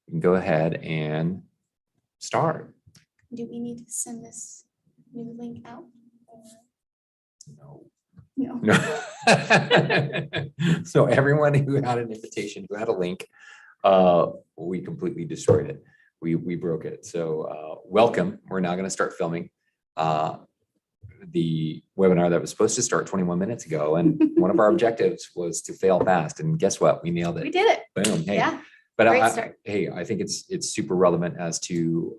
you can go ahead and start. Do we need to send this new link out? No. No. No. So everyone who had an invitation, who had a link, we completely destroyed it. We broke it. So welcome. We're now going to start filming the webinar that was supposed to start 21 minutes ago. And one of our objectives was to fail fast. And guess what? We nailed it. We did it. Boom. Hey. Yeah. But Great start. I think it's super relevant as to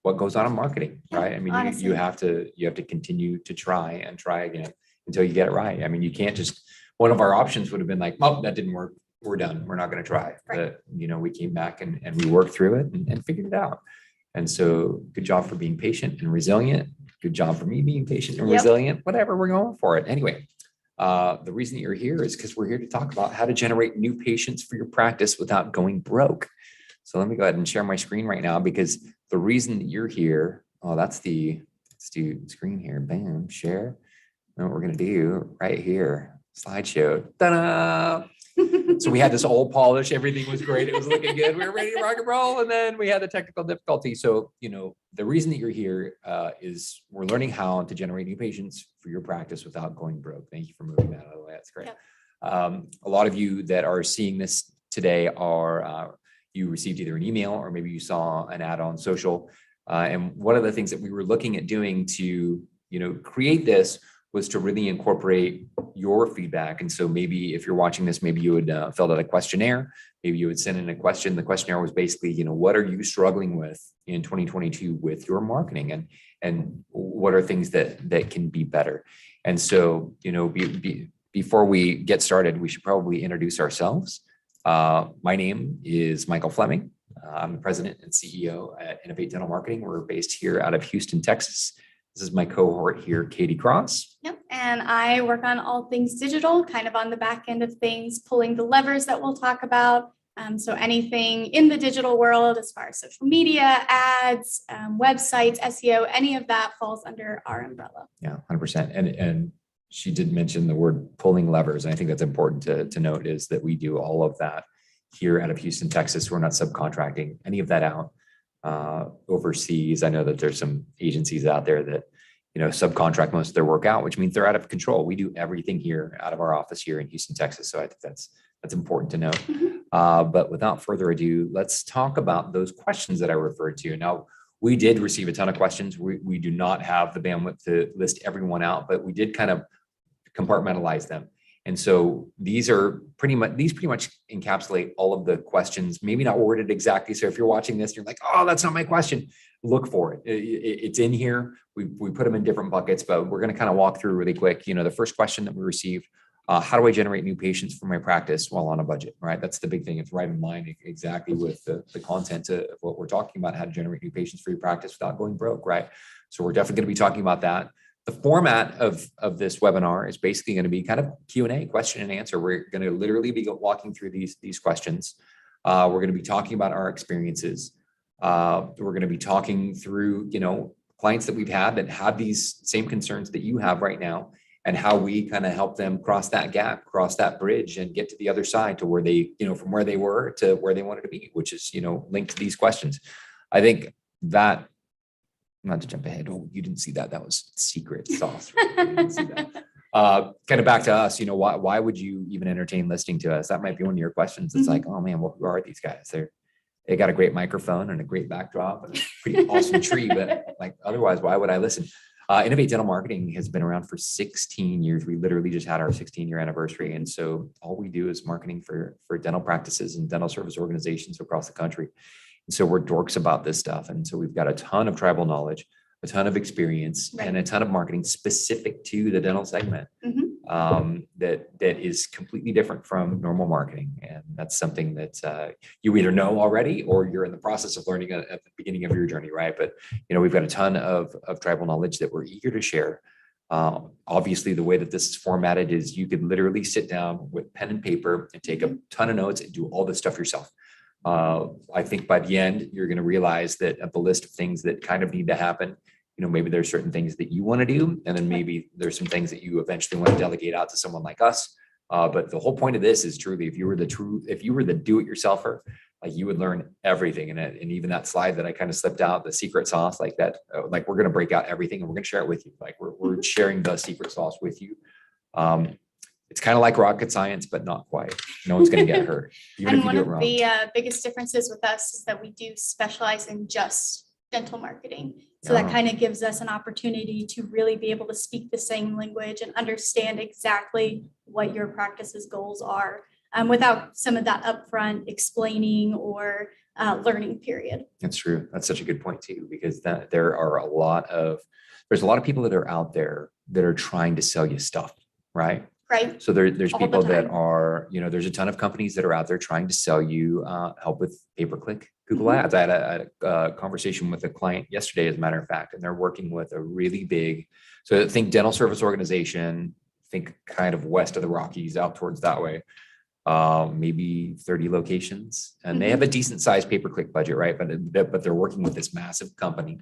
what goes on in marketing, right? I mean, you have to continue to try and try again until you get it right. I mean, you can't just, one of our options would have been like, oh, that didn't work. We're done. We're not going to try. Right. But, we came back and we worked through it and figured it out. And so good job for being patient and resilient. Good job for me being patient and resilient, whatever, we're going for it. Anyway, the reason that you're here is because we're here to talk about how to generate new patients for your practice without going broke. So let me go ahead and share my screen right now, because the reason that you're here, let's do screen here, bam, share. And what we're going to do right here, slideshow, ta-da! So we had this old polish, everything was great, it was looking good, we were ready to rock and roll, and then we had the technical difficulty. So, the reason that you're here is we're learning how to generate new patients for your practice without going broke. Thank you for moving that out of the way, that's great. Yep. A lot of you that are seeing this today are, you received either an email or maybe you saw an ad on social. And one of the things that we were looking at doing to, create this was to really incorporate your feedback. And so maybe if you're watching this, maybe you would fill out a questionnaire. Maybe you would send in a question. The questionnaire was basically, what are you struggling with in 2022 with your marketing, and what are things that can be better? And so, before we get started, we should probably introduce ourselves. My name is Michael Fleming. I'm the president and CEO at Innovate Dental Marketing. We're based here out of Houston, Texas. This is my cohort here, Katie Cross. Yep. And I work on all things digital, kind of on the back end of things, pulling the levers that we'll talk about. So anything in the digital world, as far as social media, ads, websites, SEO, any of that falls under our umbrella. Yeah, 100%. And she did mention the word pulling levers. And I think that's important to note, is that we do all of that here out of Houston, Texas. We're not subcontracting any of that out overseas. I know that there's some agencies out there that, subcontract most of their work out, which means they're out of control. We do everything here out of our office here in Houston, Texas. So I think that's important to note. But without further ado, let's talk about those questions that I referred to. Now, we did receive a ton of questions. We do not have the bandwidth to list everyone out, but we did kind of compartmentalize them. And so these pretty much encapsulate all of the questions, maybe not worded exactly. So if you're watching this, you're like, oh, that's not my question. Look for it. It's in here. We put them in different buckets, but we're going to kind of walk through really quick. The first question that we received, how do I generate new patients for my practice while on a budget, right? That's the big thing. It's right in line exactly with the content of what we're talking about, how to generate new patients for your practice without going broke, right? So we're definitely going to be talking about that. The format of this webinar is basically going to be kind of Q&A, question and answer. We're going to literally be walking through these questions. We're going to be talking about our experiences. We're going to be talking through, clients that we've had that have these same concerns that you have right now, and how we kind of help them cross that gap, cross that bridge, and get to the other side to where they, from where they were to where they wanted to be, which is, linked to these questions. I think that, not to jump ahead. Oh, you didn't see that. That was secret sauce. Right? You didn't see that. Kind of back to us, why would you even entertain listening to us? That might be one of your questions. It's like, oh man, well, who are these guys? They got a great microphone and a great backdrop and a pretty awesome tree, but like, otherwise, why would I listen? Innovate Dental Marketing has been around for 16 years. We literally just had our 16-year anniversary. And so all we do is marketing for dental practices and dental service organizations across the country. And so we're dorks about this stuff. And so we've got a ton of tribal knowledge, a ton of experience, and a ton of marketing specific to the dental segment. That is completely different from normal marketing. And that's something that you either know already or you're in the process of learning at the beginning of your journey, right? But, we've got a ton of tribal knowledge that we're eager to share. Obviously, the way that this is formatted is you could literally sit down with pen and paper and take a ton of notes and do all this stuff yourself. I think by the end, you're going to realize that at the list of things that kind of need to happen, maybe there's certain things that you want to do, and then maybe there's some things that you eventually want to delegate out to someone like us. But the whole point of this is truly, if you were the do-it-yourselfer, like you would learn everything in it. And even that slide that I kind of slipped out, the secret sauce, like that, like we're going to break out everything and we're going to share it with you. Like we're sharing the secret sauce with you. It's kind of like rocket science, but not quite. No one's going to get hurt. Even And if you one do of it wrong. the biggest differences with us is that we do specialize in just dental marketing. So that kind of gives us an opportunity to really be able to speak the same language and understand exactly what your practice's goals are, without some of that upfront explaining or learning period. That's true. That's such a good point too, because there's a lot of people that are out there that are trying to sell you stuff, right? Right. So there's All the people that time. are, there's a ton of companies that are out there trying to sell you help with pay-per-click Google Mhm. ads. I had a conversation with a client yesterday, as a matter of fact, and they're working with a really big, so think dental service organization, think kind of west of the Rockies out towards that way, maybe 30 locations, and they have a decent sized pay-per-click budget, right? But they're working with this massive company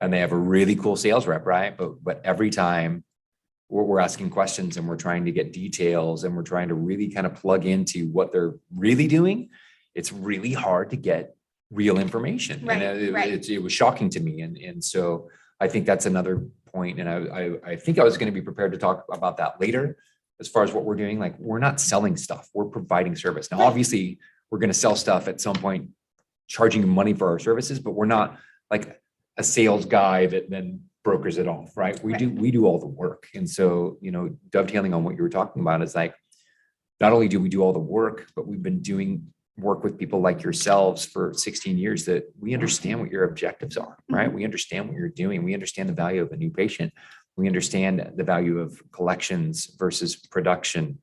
and they have a really cool sales rep, right? But every time we're asking questions and we're trying to get details and we're trying to really kind of plug into what they're really doing, it's really hard to get real information. Right, And it was shocking to me. And so I think that's another point. And I think I was going to be prepared to talk about that later as far as what we're doing. Like, we're not selling stuff, we're providing service. Now, Right. obviously, we're going to sell stuff at some point, charging money for our services, but we're not like a sales guy that then brokers it off, right? We do all the work. And so, dovetailing on what you were talking about is like, not only do we do all the work, but we've been doing work with people like yourselves for 16 years that we understand what your objectives are, right? We understand what you're doing. We understand the value of a new patient. We understand the value of collections versus production.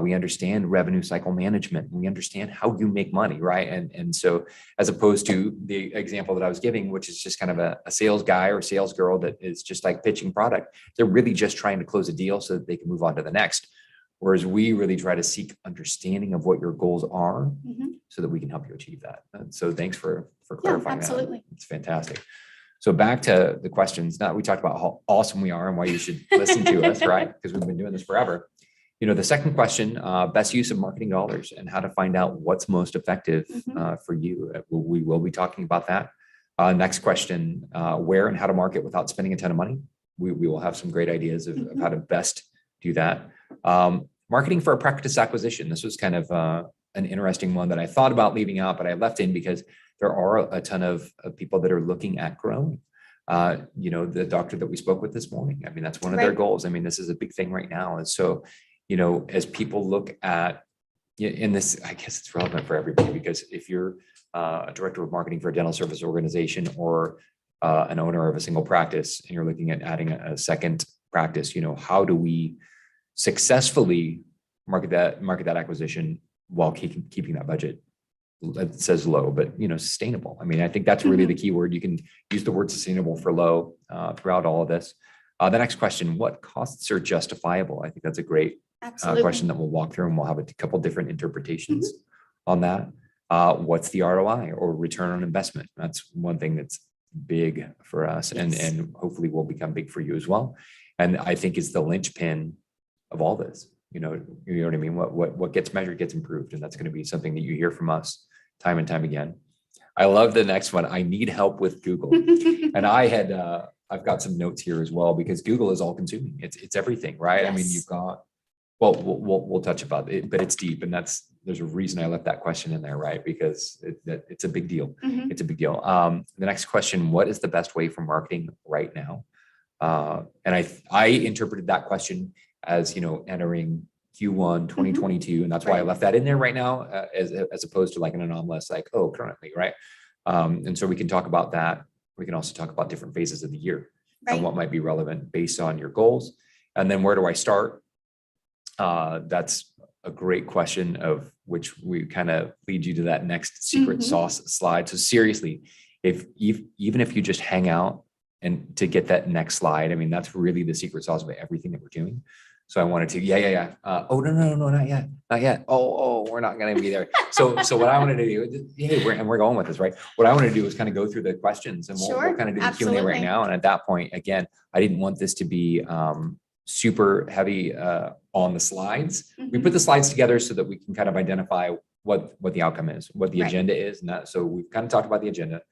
We understand revenue cycle management. We understand how you make money, right? And so, as opposed to the example that I was giving, which is just kind of a sales guy or sales girl that is just like pitching product, they're really just trying to close a deal so that they can move on to the next. Whereas we really try to seek understanding of what your goals are so that we can help you achieve that. And so thanks for clarifying absolutely. that. It's fantastic. So back to the questions. Now, we talked about how awesome we are and why you should listen to us, right? Because we've been doing this forever. The second question, best use of marketing dollars and how to find out what's most effective for you. We will be talking about that. Next question, where and how to market without spending a ton of money. We will have some great ideas of how to best do that. Marketing for a practice acquisition. This was kind of an interesting one that I thought about leaving out, but I left in because there are a ton of people that are looking at growing. The doctor that we spoke with this morning, I mean, that's one of their goals. I mean, this is a big thing right now. And so, as people look at, in this, I guess it's relevant for everybody, because if you're a director of marketing for a dental service organization or an owner of a single practice and you're looking at adding a second practice, how do we successfully market that acquisition while keeping that budget, it says low, but sustainable. I mean, I think that's really the key word. You can use the word sustainable for low throughout all of this. The next question, what costs are justifiable? I think that's a great question that we'll walk through, and we'll have a couple different interpretations on that. What's the ROI or return on investment? That's one thing that's big for us, and hopefully will become big for you as well. And I think it's the linchpin of all this. You know what I mean? What gets measured gets improved, and that's going to be something that you hear from us time and time again. I love the next one. I need help with Google, and I've got some notes here as well, because Google is all consuming. It's everything, right? Yes. I mean, you've got, well, we'll touch about it, but it's deep, and there's a reason I left that question in there, right? Because it's a big deal. It's a big deal. The next question, what is the best way for marketing right now? And I interpreted that question as, entering Q1 2022. And that's why I left that in there right now, as opposed to like an anomalous, like, oh, currently, right? And so we can talk about that. We can also talk about different phases of the year and what might be relevant based on your goals. And then where do I start? That's a great question, of which we kind of lead you to that next secret sauce slide. So seriously, even if you just hang out and to get that next slide, I mean, that's really the secret sauce of everything that we're doing. So I wanted to, oh, no, not yet. Oh, we're not going to be there. So what I wanted to do, we're going with this, right? What I wanted to do was kind of go through the questions, and we'll kind of do the Q&A right now. And at that point, again, I didn't want this to be super heavy on the slides. We put the slides together so that we can kind of identify what the outcome is, what the Right. agenda is. And that, so we've kind of talked about the agenda.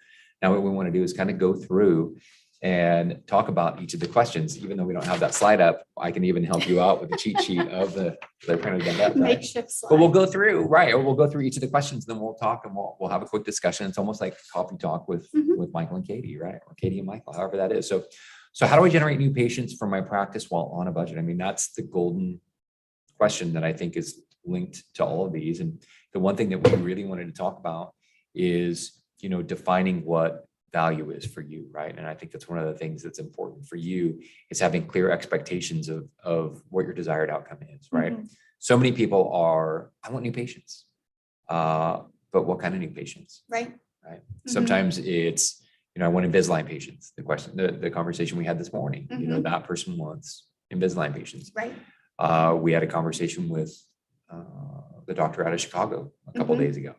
Now what we want to do is kind of go through and talk about each of the questions. Even though we don't have that slide up, I can even help you out with the cheat sheet of the kind of done that, right? Makeshift slide. But we'll go through, right? Or we'll go through each of the questions, then we'll talk and we'll have a quick discussion. It's almost like coffee talk with Michael and Katie, right? Or Katie and Michael, however that is. So how do I generate new patients for my practice while on a budget? I mean, that's the golden question that I think is linked to all of these. And the one thing that we really wanted to talk about is, defining what value is for you, right? And I think that's one of the things that's important for you is having clear expectations of what your desired outcome is, right? So many people are, I want new patients, but what kind of new patients? Right. Sometimes it's, I want Invisalign patients. The question, the conversation we had this morning, that person wants Invisalign patients. Right. We had a conversation with the doctor out of Chicago a couple of days ago.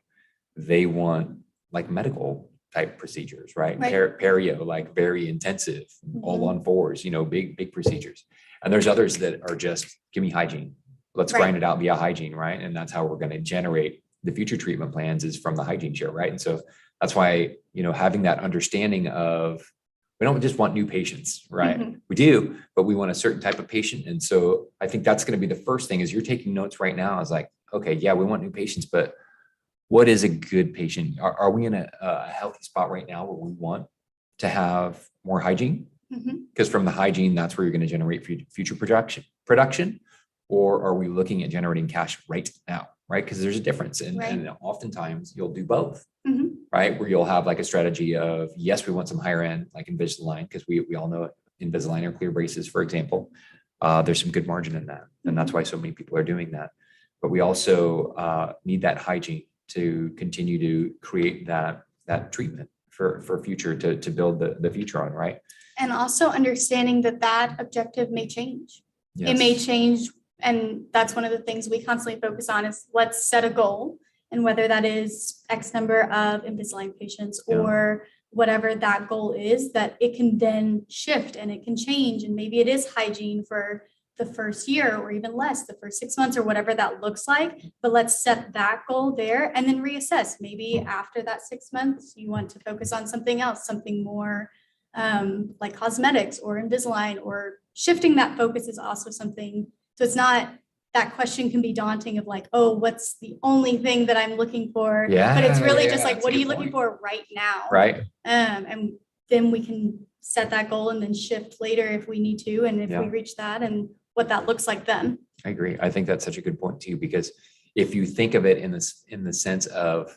They want like medical type procedures, right? Perio, like very intensive, all on fours, big procedures. And there's others that are just, give me hygiene. Let's grind it out via hygiene, right? And that's how we're going to generate the future treatment plans is from the hygiene chair, right? And so that's why, having that understanding of, we don't just want new patients, right? We do, but we want a certain type of patient. And so I think that's going to be the first thing is you're taking notes right now is like, okay, yeah, we want new patients, but what is a good patient? Are we in a healthy spot right now where we want to have more hygiene? Because from the hygiene, that's where you're going to generate future production, or are we looking at generating cash right now, right? Because there's a difference. And oftentimes you'll do both, right? Where you'll have like a strategy of, yes, we want some higher end, like Invisalign, because we all know Invisalign or clear braces, for example. There's some good margin in that. And that's why so many people are doing that. But we also need that hygiene to continue to create that treatment for future to build the future on, right? And also understanding that objective may change. Yes. It may change. And that's one of the things we constantly focus on is let's set a goal. And whether that is X number of Invisalign patients or whatever that goal is, that it can then shift and it can change. And maybe it is hygiene for the first year or even less, the first 6 months or whatever that looks like. But let's set that goal there and then reassess. Maybe after that 6 months, you want to focus on something else, something more like cosmetics or Invisalign, or shifting that focus is also something. So it's not, that question can be daunting of like, oh, what's the only thing that I'm looking for? Yeah, but it's really just like, what are you looking for right now? Right. And then we can set that goal and then shift later if we need to. And if we reach that and what that looks like then. I agree. I think that's such a good point too, because if you think of it in the sense of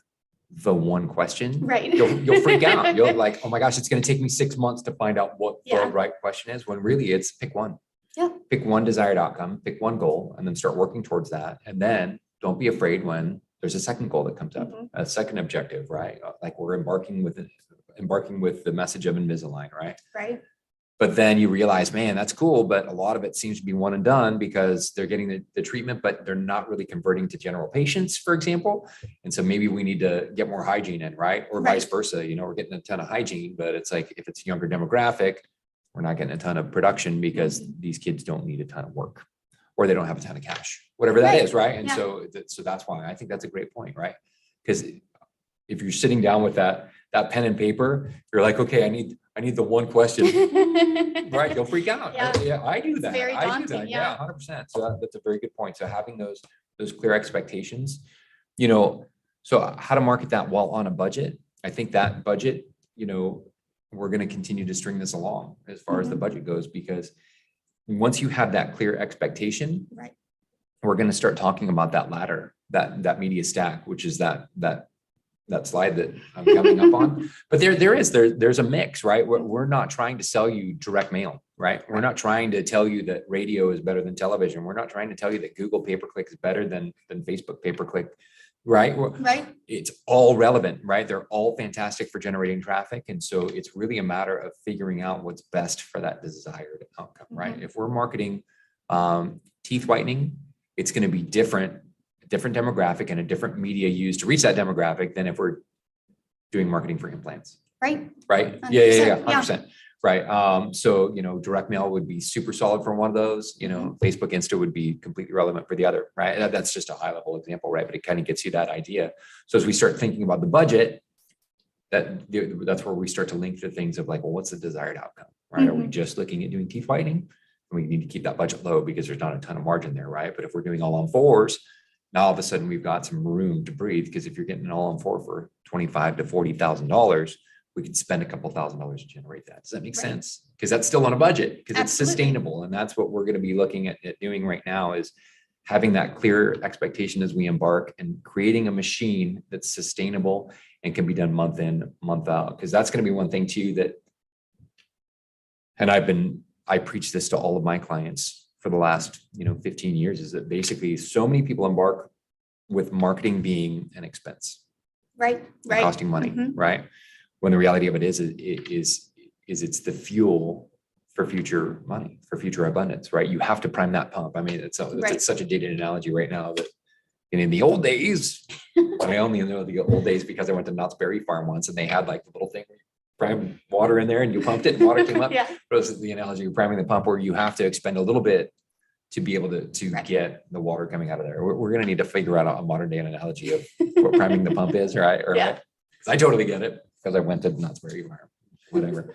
the one question, right, you'll freak out. You'll like, oh my gosh, it's going to take me 6 months to find out what the right question is, when really it's pick one. Yeah. Pick one desired outcome, pick one goal, and then start working towards that. And then don't be afraid when there's a second goal that comes up, a second objective, right? Like we're embarking with the message of Invisalign, right? Right. But then you realize, man, that's cool, but a lot of it seems to be one and done because they're getting the treatment, but they're not really converting to general patients, for example. And so maybe we need to get more hygiene in, right? Or vice versa. We're getting a ton of hygiene, but it's like, if it's a younger demographic, we're not getting a ton of production because these kids don't need a ton of work, or they don't have a ton of cash, whatever that is, right? And so that's why I think that's a great point, right? Because if you're sitting down with that pen and paper, you're like, okay, I need the one question, right? You'll freak out. Yeah, I do that. Very daunting, I do that. Yeah, 100%. So that's a very good point. So having those clear expectations, so how to market that while on a budget. I think that budget, we're going to continue to string this along as far as the budget goes, because once you have that clear expectation, right, we're going to start talking about that ladder, that media stack, which is that slide that I'm coming up on. But there's a mix, right? We're not trying to sell you direct mail, right? We're not trying to tell you that radio is better than television. We're not trying to tell you that Google pay-per-click is better than Facebook pay-per-click, right? Right. It's all relevant, right? They're all fantastic for generating traffic. And so it's really a matter of figuring out what's best for that desired outcome, right? If we're marketing teeth whitening, it's going to be different demographic and a different media used to reach that demographic than if we're doing marketing for implants, Right. right? Yeah, 100%, 100%. Right. So, direct mail would be super solid for one of those, Facebook Insta would be completely relevant for the other, right? That's just a high level example, right? But it kind of gets you that idea. So as we start thinking about the budget, that's where we start to link to things of like, well, what's the desired outcome, right? Are we just looking at doing teeth whitening? And we need to keep that budget low because there's not a ton of margin there, right? But if we're doing all on fours, now all of a sudden we've got some room to breathe, because if you're getting an all on four for $25,000 to $40,000, we could spend a couple $1,000s to generate that. Does that make sense? Because that's still on a budget, because it's sustainable. And that's what we're going to be looking at doing right now, is having that clear expectation as we embark and creating a machine that's sustainable and can be done month in, month out. Because that's going to be one thing too that, and I preach this to all of my clients for the last 15 years, is that basically so many people embark with marketing being an expense, right, costing money, right? When the reality of it is it's the fuel for future money, for future abundance, right? You have to prime that pump. I mean, it's such a dated analogy right now that in the old days, I only know the old days because I went to Knott's Berry Farm once, and they had like the little thing where you prime water in there and you pumped it and water came up. Yeah. But it's the analogy of priming the pump, where you have to expend a little bit to be able to get the water coming out of there. We're going to need to figure out a modern day analogy of what priming the pump is, right? Yeah. I totally get it, because I went to Knott's Berry Farm, whatever.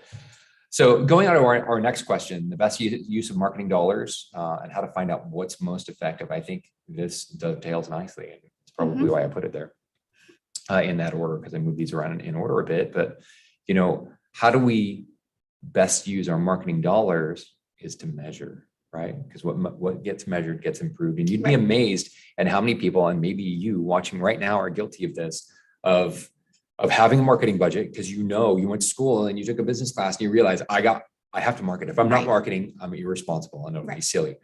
So going on to our next question, the best use of marketing dollars and how to find out what's most effective. I think this dovetails nicely, and it's probably why I put it there in that order, because I moved these around in order a bit. But, how do we best use our marketing dollars is to measure, right? Because what gets measured gets improved. And you'd be amazed at how many people, and maybe you watching right now, are guilty of this, of having a marketing budget, because you went to school and you took a business class and you realize I have to market. If I'm not marketing, I'm irresponsible and it'll be silly.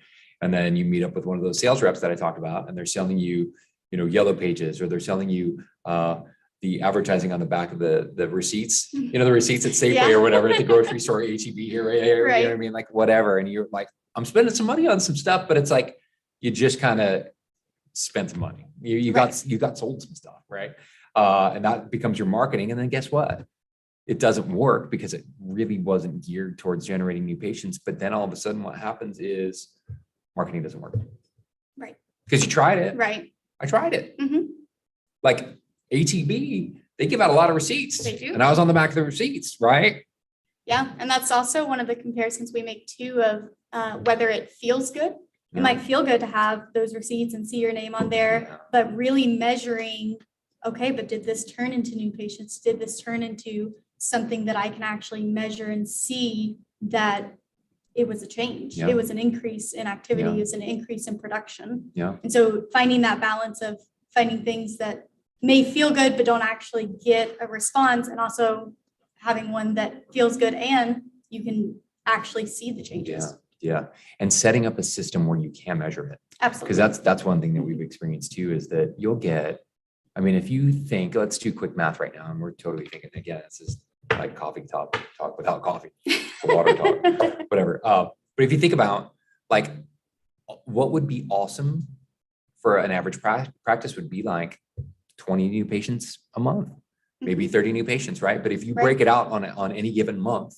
And then you meet up with one of those sales reps that I talked about, and they're selling you, yellow pages, or they're selling you the advertising on the back of the receipts, the receipts at Safeway or whatever, at the grocery store, HEB here, right? You know what I mean? Like whatever. And you're like, I'm spending some money on some stuff, but it's like, you just kind of spent some money. You got sold some stuff, right? And that becomes your marketing. And then guess what? It doesn't work, because it really wasn't geared towards generating new patients. But then all of a sudden what happens is marketing doesn't work. Right. Because you tried it. Right. I tried it. Like HEB, they give out a lot of receipts. They do. And I was on the back of the receipts, right? Yeah. And that's also one of the comparisons we make too, of whether it feels good. It might feel good to have those receipts and see your name on there, but really measuring, okay, but did this turn into new patients? Did this turn into something that I can actually measure and see that it was a change? Yeah. It was an increase in activity, it was an increase in production. Yeah. And so finding that balance of finding things that may feel good, but don't actually get a response, and also having one that feels good and you can actually see the changes. Yeah. And setting up a system where you can measure it. Absolutely. Because that's one thing that we've experienced too, is that you'll get, if you think, let's do quick math right now, and we're totally thinking, again, this is like coffee talk without coffee, water talk, whatever. But if you think about like, what would be awesome for an average practice would be like 20 new patients a month, maybe 30 new patients, right? But if you break it out on any given month,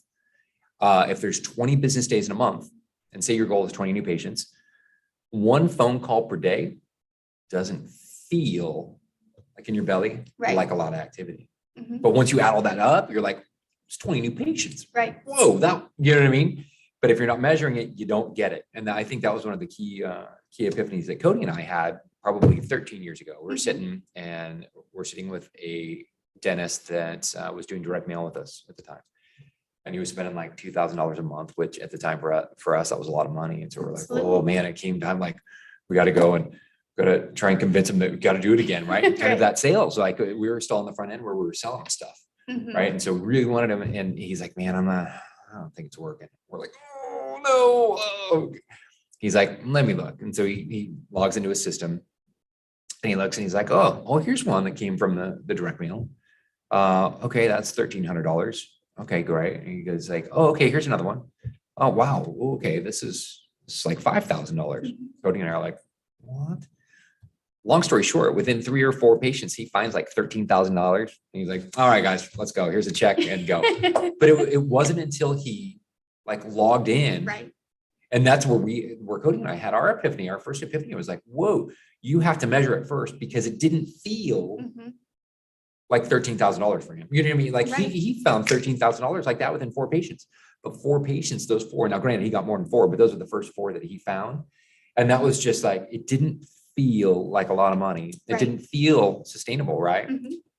if there's 20 business days in a month, and say your goal is 20 new patients, one phone call per day doesn't feel like in your belly like a lot of activity. But once you add all that up, you're like, it's 20 new patients. Right. Whoa, you know what I mean? But if you're not measuring it, you don't get it. And I think that was one of the key epiphanies that Cody and I had probably 13 years ago. We're sitting with a dentist that was doing direct mail with us at the time. And he was spending like $2,000 a month, which at the time for us, that was a lot of money. And so we're like, oh man, it came time, like we got to go and got to try and convince him that we got to do it again. Right. Kind of that sales. Like we were still on the front end where we were selling stuff. Right. And so we really wanted him. And he's like, man, I don't think it's working. We're like, oh no. Oh. He's like, let me look. And so he logs into his system and he looks and he's like, oh, here's one that came from the direct mail. Okay. That's $1,300. Okay, great. And he goes like, oh, okay, here's another one. Oh, wow. Okay, this is like $5,000. Cody and I are like, what? long story short, within 3 or 4 patients, he finds like $13,000. And he's like, all right, guys, let's go. Here's a check and go. But it wasn't until he like logged in. Right. And that's where Cody and I had our epiphany. Our first epiphany was like, whoa, you have to measure it first because it didn't feel like $13,000 for him. You know what I mean? Like he found $13,000 like that within 4 patients. But 4 patients, those 4, now granted, he got more than 4, but those are the first 4 that he found. And that was just like, it didn't feel like a lot of money. It didn't feel sustainable, right?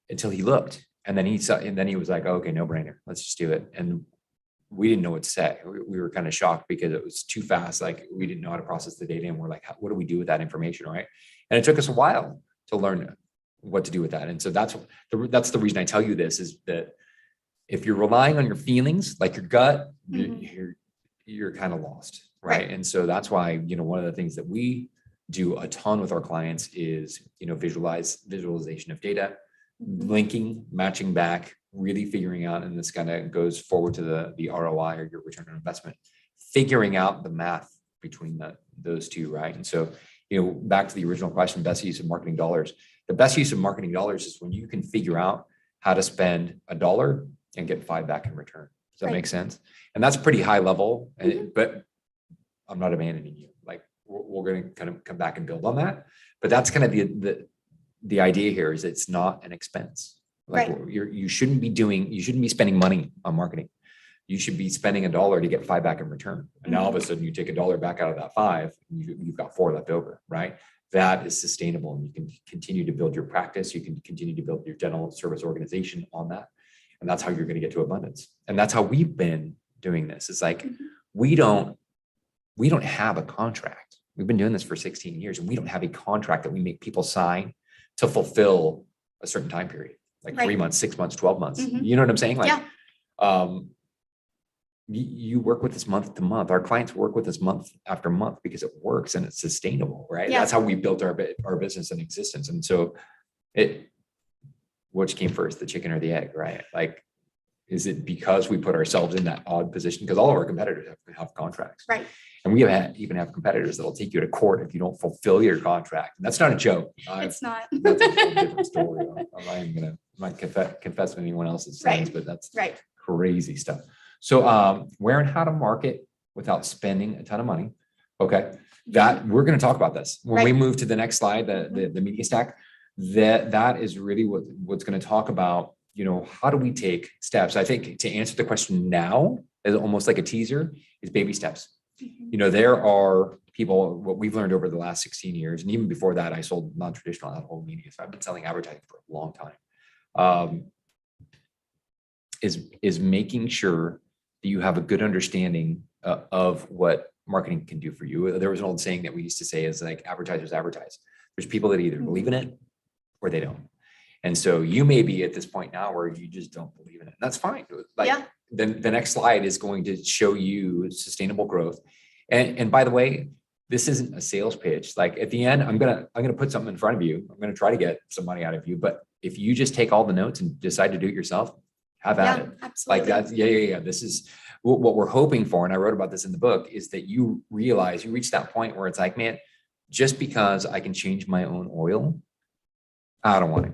Until he looked. And then he was like, oh, okay, no brainer. Let's just do it. And we didn't know what to say. We were kind of shocked because it was too fast. Like we didn't know how to process the data. And we're like, what do we do with that information, right? And it took us a while to learn what to do with that. And so that's the reason I tell you this is that if you're relying on your feelings, like your gut, you're kind of lost, right? And so that's why, one of the things that we do a ton with our clients is, visualization of data, linking, matching back, really figuring out, and this kind of goes forward to the ROI or your return on investment, figuring out the math between those two, right? And so, back to the original question, best use of marketing dollars. The best use of marketing dollars is when you can figure out how to spend $1 and get 5 back in return. Does that make sense? And that's pretty high level, but I'm not abandoning you. Like we're going to kind of come back and build on that. But that's kind of the idea here is it's not an expense. Like you shouldn't be spending money on marketing. You should be spending $1 to get 5 back in return. And now all of a sudden you take $1 back out of that 5, you've got 4 left over, right? That is sustainable. And you can continue to build your practice. You can continue to build your dental service organization on that. And that's how you're going to get to abundance. And that's how we've been doing this. It's like, we don't have a contract. We've been doing this for 16 years and we don't have a contract that we make people sign to fulfill a certain time period, like 3 months, 6 months, 12 months. You know what I'm saying? Like, you work with us month to month. Our clients work with us month after month because it works and it's sustainable, right? That's how we built our business and existence. And so which came first, the chicken or the egg, right? Like, is it because we put ourselves in that odd position? Because all of our competitors have contracts. Right. And we even have competitors that'll take you to court if you don't fulfill your contract. And that's not a joke. It's not. That's a whole different story. I'm not confess with anyone else's sins, but that's crazy stuff. So where and how to market without spending a ton of money. Okay. That we're going to talk about this. When we move to the next slide, the media stack, that is really what's going to talk about, how do we take steps? I think to answer the question now is almost like a teaser is baby steps. There are people, what we've learned over the last 16 years, and even before that, I sold non-traditional out-of-home media. So I've been selling advertising for a long time. Is making sure that you have a good understanding of what marketing can do for you. There was an old saying that we used to say is like advertisers advertise. There's people that either believe in it or they don't. And so you may be at this point now where you just don't believe in it. And that's fine. Then the next slide is going to show you sustainable growth. And by the way, this isn't a sales pitch. Like at the end, I'm gonna put something in front of you. I'm gonna try to get some money out of you. But if you just take all the notes and decide to do it yourself, have at it. Absolutely. Like that's This is what we're hoping for. And I wrote about this in the book is that you realize you reach that point where it's like, man, just because I can change my own oil, I don't want it.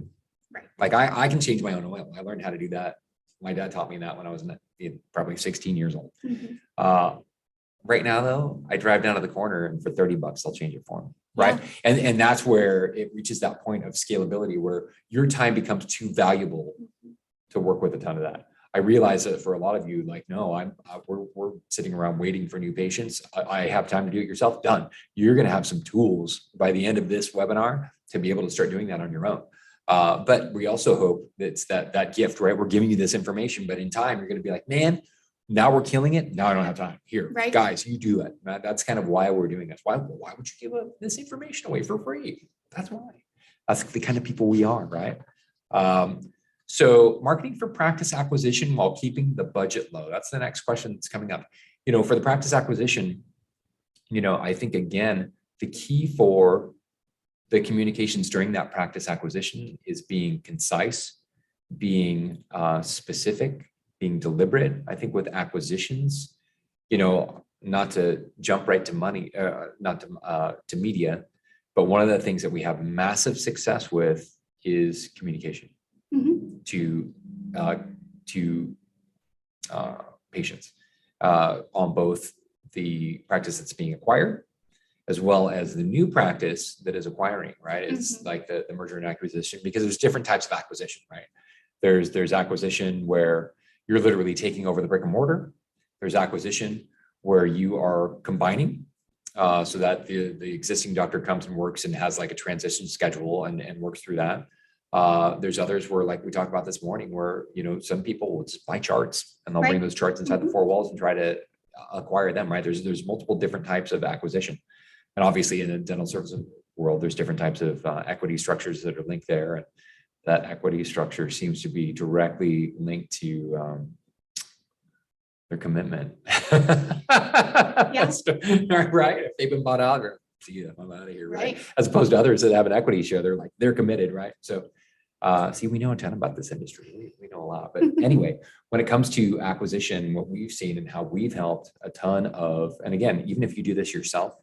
Right. Like I can change my own oil. I learned how to do that. My dad taught me that when I was probably 16 years old. Right now though, I drive down to the corner and for $30, I'll change it for him. Right. Yeah. And that's where it reaches that point of scalability where your time becomes too valuable to work with a ton of that. I realize that for a lot of you, like, no, we're sitting around waiting for new patients. I have time to do it yourself. Done. You're going to have some tools by the end of this webinar to be able to start doing that on your own. But we also hope it's that gift, right? We're giving you this information, but in time, you're going to be like, man, now we're killing it. Now I don't have time. Here, guys, you do it. That's kind of why we're doing this. Why would you give this information away for free? That's why. That's the kind of people we are, right? So marketing for practice acquisition while keeping the budget low. That's the next question that's coming up. For the practice acquisition, I think, again, the key for the communications during that practice acquisition is being concise, being specific, being deliberate. I think with acquisitions, not to jump right to money, not to media, But one of the things that we have massive success with is communication to patients on both the practice that's being acquired as well as the new practice that is acquiring, right? It's like the merger and acquisition, because there's different types of acquisition, right? There's acquisition where you're literally taking over the brick and mortar. There's acquisition where you are combining so that the existing doctor comes and works and has like a transition schedule and works through that. There's others where, like we talked about this morning, where, you know, some people will just buy charts and they'll bring those charts inside the four walls and try to acquire them, right? There's multiple different types of acquisition. And obviously in the dental services world, there's different types of equity structures that are linked there. And that equity structure seems to be directly linked to their commitment. Yes. Right? If they've been bought out, or see you, I'm out of here, right? As opposed to others that have an equity share, they're committed, right? So see, we know a ton about this industry. We know a lot. But anyway, when it comes to acquisition, what we've seen and how we've helped a ton of, and again, even if you do this yourself,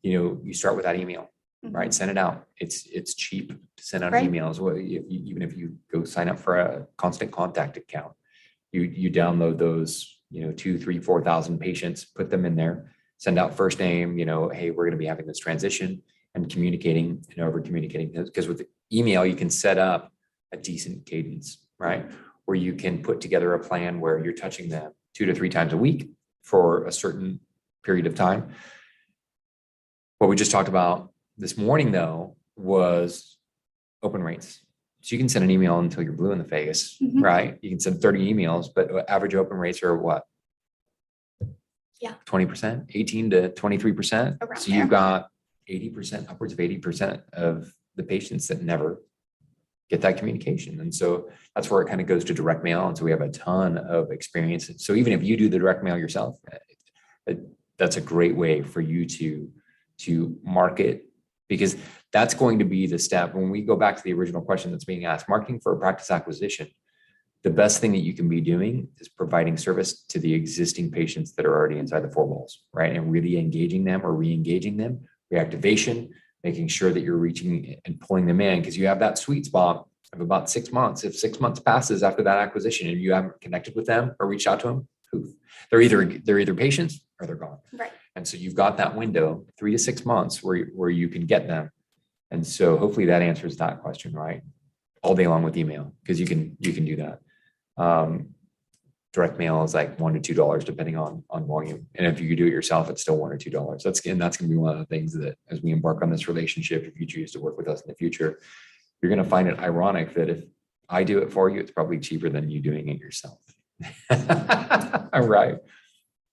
you know, you start with that email, right? Send it out. It's cheap to send out emails. Even if you go sign up for a constant contact account, you download those, you know, 2,000, 3,000, 4,000 patients, put them in there, send out first name, you know, hey, we're going to be having this transition, and communicating and over communicating, because with the email, you can set up a decent cadence, right? Where you can put together a plan where you're touching them 2 to 3 times a week for a certain period of time. What we just talked about this morning, though, was open rates. So you can send an email until you're blue in the face, right? You can send 30 emails, but average open rates are what? Yeah. 20%, 18 to 23%. So you've got 80%, upwards of 80% of the patients that never get that communication. And so that's where it kind of goes to direct mail. And so we have a ton of experience. So even if you do the direct mail yourself, that's a great way for you to market, because that's going to be the step. When we go back to the original question that's being asked, marketing for a practice acquisition, the best thing that you can be doing is providing service to the existing patients that are already inside the four walls, right? And really engaging them or re-engaging them, reactivation, making sure that you're reaching and pulling them in, because you have that sweet spot of about 6 months. If 6 months passes after that acquisition and you haven't connected with them or reached out to them, poof, they're either patients or they're gone. Right. And so you've got that window, 3 to 6 months, where you can get them. And so hopefully that answers that question, right? All day long with email, because you can do that. Direct mail is like $1 to $2 depending on volume. And if you do it yourself, it's still $1 or $2. That's going to be one of the things that, as we embark on this relationship, if you choose to work with us in the future, you're going to find it ironic that if I do it for you, it's probably cheaper than you doing it yourself. All right.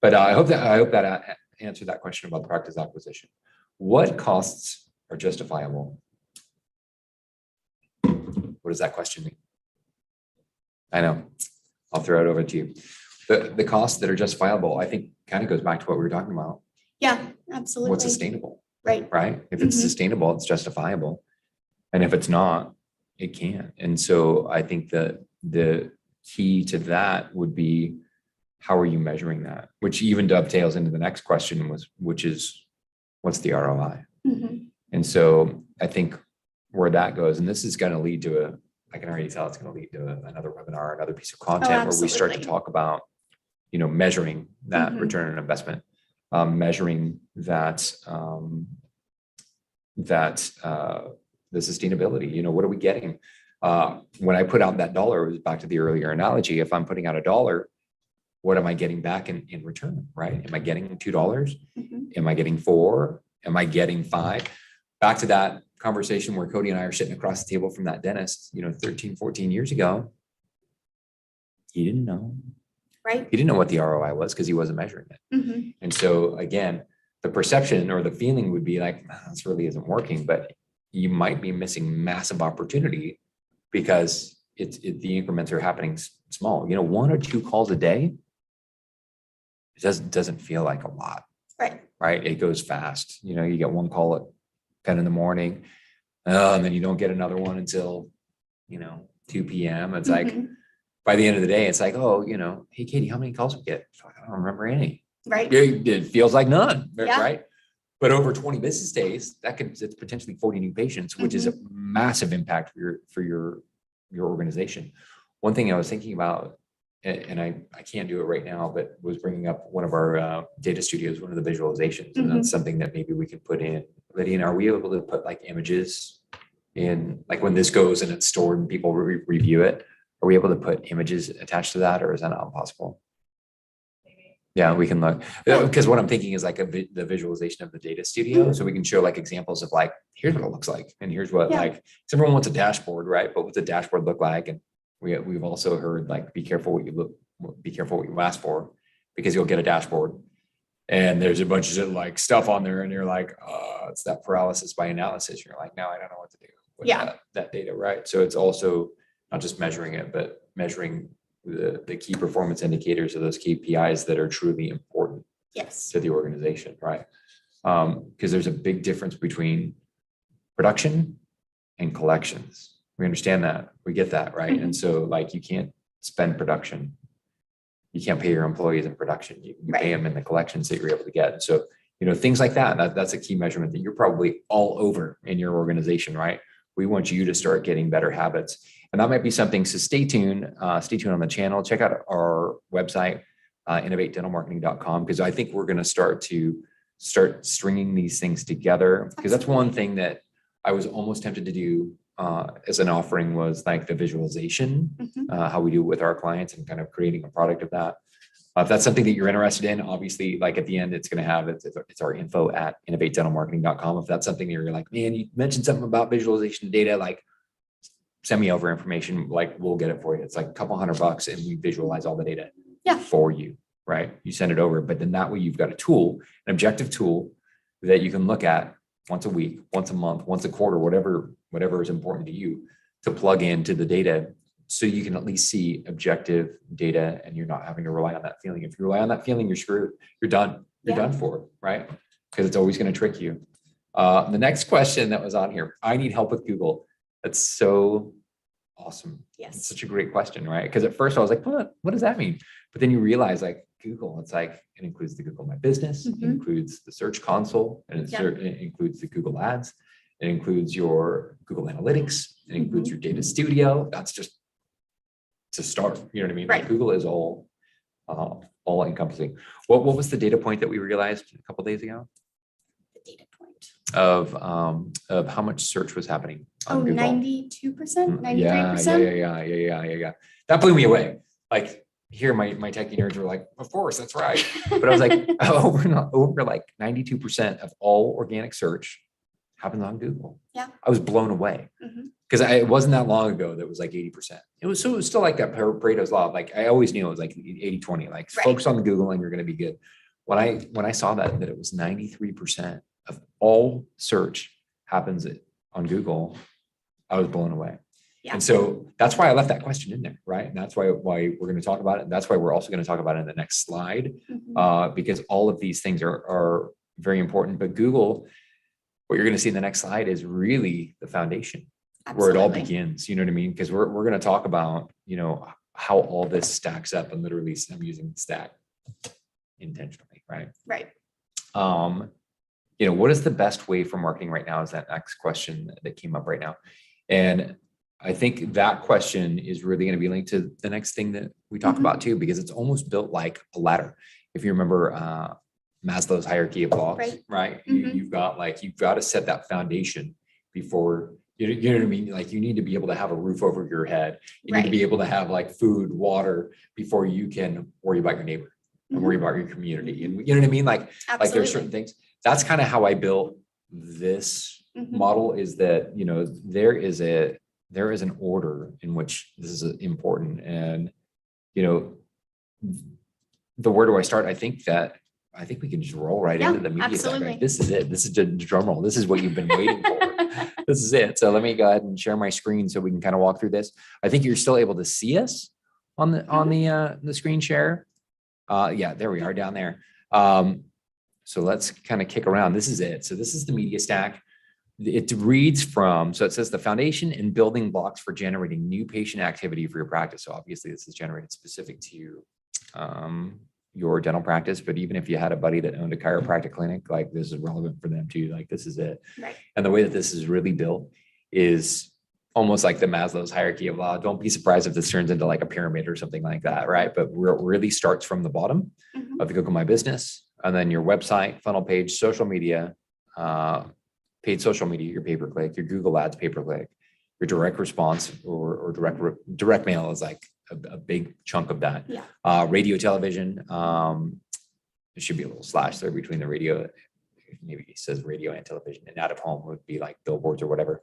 But I hope that answered that question about the practice acquisition. What costs are justifiable? What does that question mean? I know. I'll throw it over to you. The costs that are justifiable, I think, kind of goes back to what we were talking about. Yeah, absolutely. What's sustainable? Right. Right. If it's sustainable, it's justifiable. And if it's not, it can't. And so I think that the key to that would be, how are you measuring that? Which even dovetails into the next question, which is, what's the ROI? And so I think where that goes, and this is going to lead to I can already tell it's going to lead to another webinar, another piece of content where we start to talk about, you know, measuring that return on investment, measuring that, the sustainability, you know, what are we getting? When I put out that dollar, it was back to the earlier analogy. If I'm putting out $1, what am I getting back in return, right? Am I getting $2? Am I getting 4? Am I getting 5? Back to that conversation where Cody and I are sitting across the table from that dentist, you know, 13, 14 years ago. He didn't know. Right. He didn't know what the ROI was because he wasn't measuring it. And so again, the perception or the feeling would be like, this really isn't working, but you might be missing massive opportunity because the increments are happening small. You know, 1 or 2 calls a day, it doesn't feel like a lot. Right. It goes fast. You know, you get 1 call at 10 in the morning, and then you don't get another one until, you know, 2 p.m. It's like, by the end of the day, it's like, oh, you know, hey, Katie, how many calls we get? I don't remember any. Right. It feels like none. Yeah. Right. But over 20 business days, it's potentially 40 new patients, which is a massive impact for your organization. One thing I was thinking about, and I can't do it right now, but was bringing up one of our data studios, one of the visualizations, and that's something that maybe we could put in. Lydia, are we able to put like images in, like when this goes and it's stored and people review it? Are we able to put images attached to that, or is that not possible? Yeah, we can look, because what I'm thinking is like the visualization of the data studio. So we can show like examples of like, here's what it looks like. And here's what like, 'cause everyone wants a dashboard, right? But what's a dashboard look like? And we've also heard like, be careful what you ask for, because you'll get a dashboard and there's a bunch of like stuff on there and you're like, it's that paralysis by analysis. You're like, no, I don't know what to do with that data, right? So it's also not just measuring it, but measuring the key performance indicators of those KPIs that are truly important to the organization, right? Because there's a big difference between production and collections. We understand that, we get that, right? And so like, you can't spend production. You can't pay your employees in production. You pay them in the collections that you're able to get. So, things like that's a key measurement that you're probably all over in your organization, right? We want you to start getting better habits. And that might be something, so stay tuned on the channel. Check out our website, innovatedentalmarketing.com, because I think we're going to start stringing these things together, because that's one thing that I was almost tempted to do as an offering, was like the visualization, how we do it with our clients and kind of creating a product of that. If that's something that you're interested in, obviously, like at the end, it's going to have, it's our info at innovatedentalmarketing.com. If that's something that you're like, man, you mentioned something about visualization data, like send me over information, like we'll get it for you. It's like a couple $100 and we visualize all the data for you, right? You send it over, but then that way you've got a tool, an objective tool that you can look at once a week, once a month, once a quarter, whatever is important to you, to plug into the data, so you can at least see objective data and you're not having to rely on that feeling. If you rely on that feeling, you're screwed. You're done. You're done for, right? Because it's always going to trick you. The next question that was on here, I need help with Google. That's so awesome. Yes. It's such a great question, right? Because at first I was like, what does that mean? But then you realize like Google, it's like, it includes the Google My Business, it includes the Search Console, and it includes the Google Ads. It includes your Google Analytics. It includes your Data Studio. That's just to start, you know what I mean? Right. Like Google is all encompassing. What was the data point that we realized a couple of days ago? The data point of how much search was happening on Google. 92%, 93%. Yeah. That blew me away. Like here, my techie nerds were like, of course, that's right. But I was like, over like 92% of all organic search happens on Google. Yeah. I was blown away. Because it wasn't that long ago that was like 80%. It was still like that Pareto's law. Like I always knew it was like 80-20, like focus on the Google and you're going to be good. When I saw that it was 93% of all search happens on Google, I was blown away. Yeah. And so that's why I left that question in there, right? And that's why we're going to talk about it. And that's why we're also going to talk about it in the next slide, because all of these things are very important. But Google, what you're going to see in the next slide is really the foundation. Where it all begins, you know what I mean? Because we're going to talk about, how all this stacks up, and literally I'm using stack intentionally, right? Right. What is the best way for marketing right now is that next question that came up right now. And I think that question is really going to be linked to the next thing that we talk about too, because it's almost built like a ladder. If you remember Maslow's hierarchy of blocks, right? You've got to set that foundation before. You know what I mean? Like you need to be able to have a roof over your head. You need to be able to have like food, water before you can worry about your neighbor and worry about your community. And you know what I mean? Like there's certain things. That's kind of how I built this model, is that, there is an order in which this is important. And, the where do I start? I think we can just roll right into the media side. Right? This is it. This is the drum roll. This is what you've been waiting for. This is it. So let me go ahead and share my screen so we can kind of walk through this. I think you're still able to see us on the screen share. Yeah, there we are down there. So let's kind of kick around. This is it. So this is the media stack. It reads from, so it says the foundation and building blocks for generating new patient activity for your practice. So obviously this is generated specific to your dental practice, but even if you had a buddy that owned a chiropractic clinic, like this is relevant for them too. Like this is it. Right. And the way that this is really built is almost like the Maslow's hierarchy of law. Don't be surprised if this turns into like a pyramid or something like that, right? But where it really starts from the bottom of the Google My Business, and then your website, funnel page, social media, paid social media, your pay-per-click, your Google Ads pay-per-click, your direct response or direct mail is like a big chunk of that. Yeah. Radio, television, there should be a little slash there between the radio, maybe it says radio and television, and out of home would be like billboards or whatever.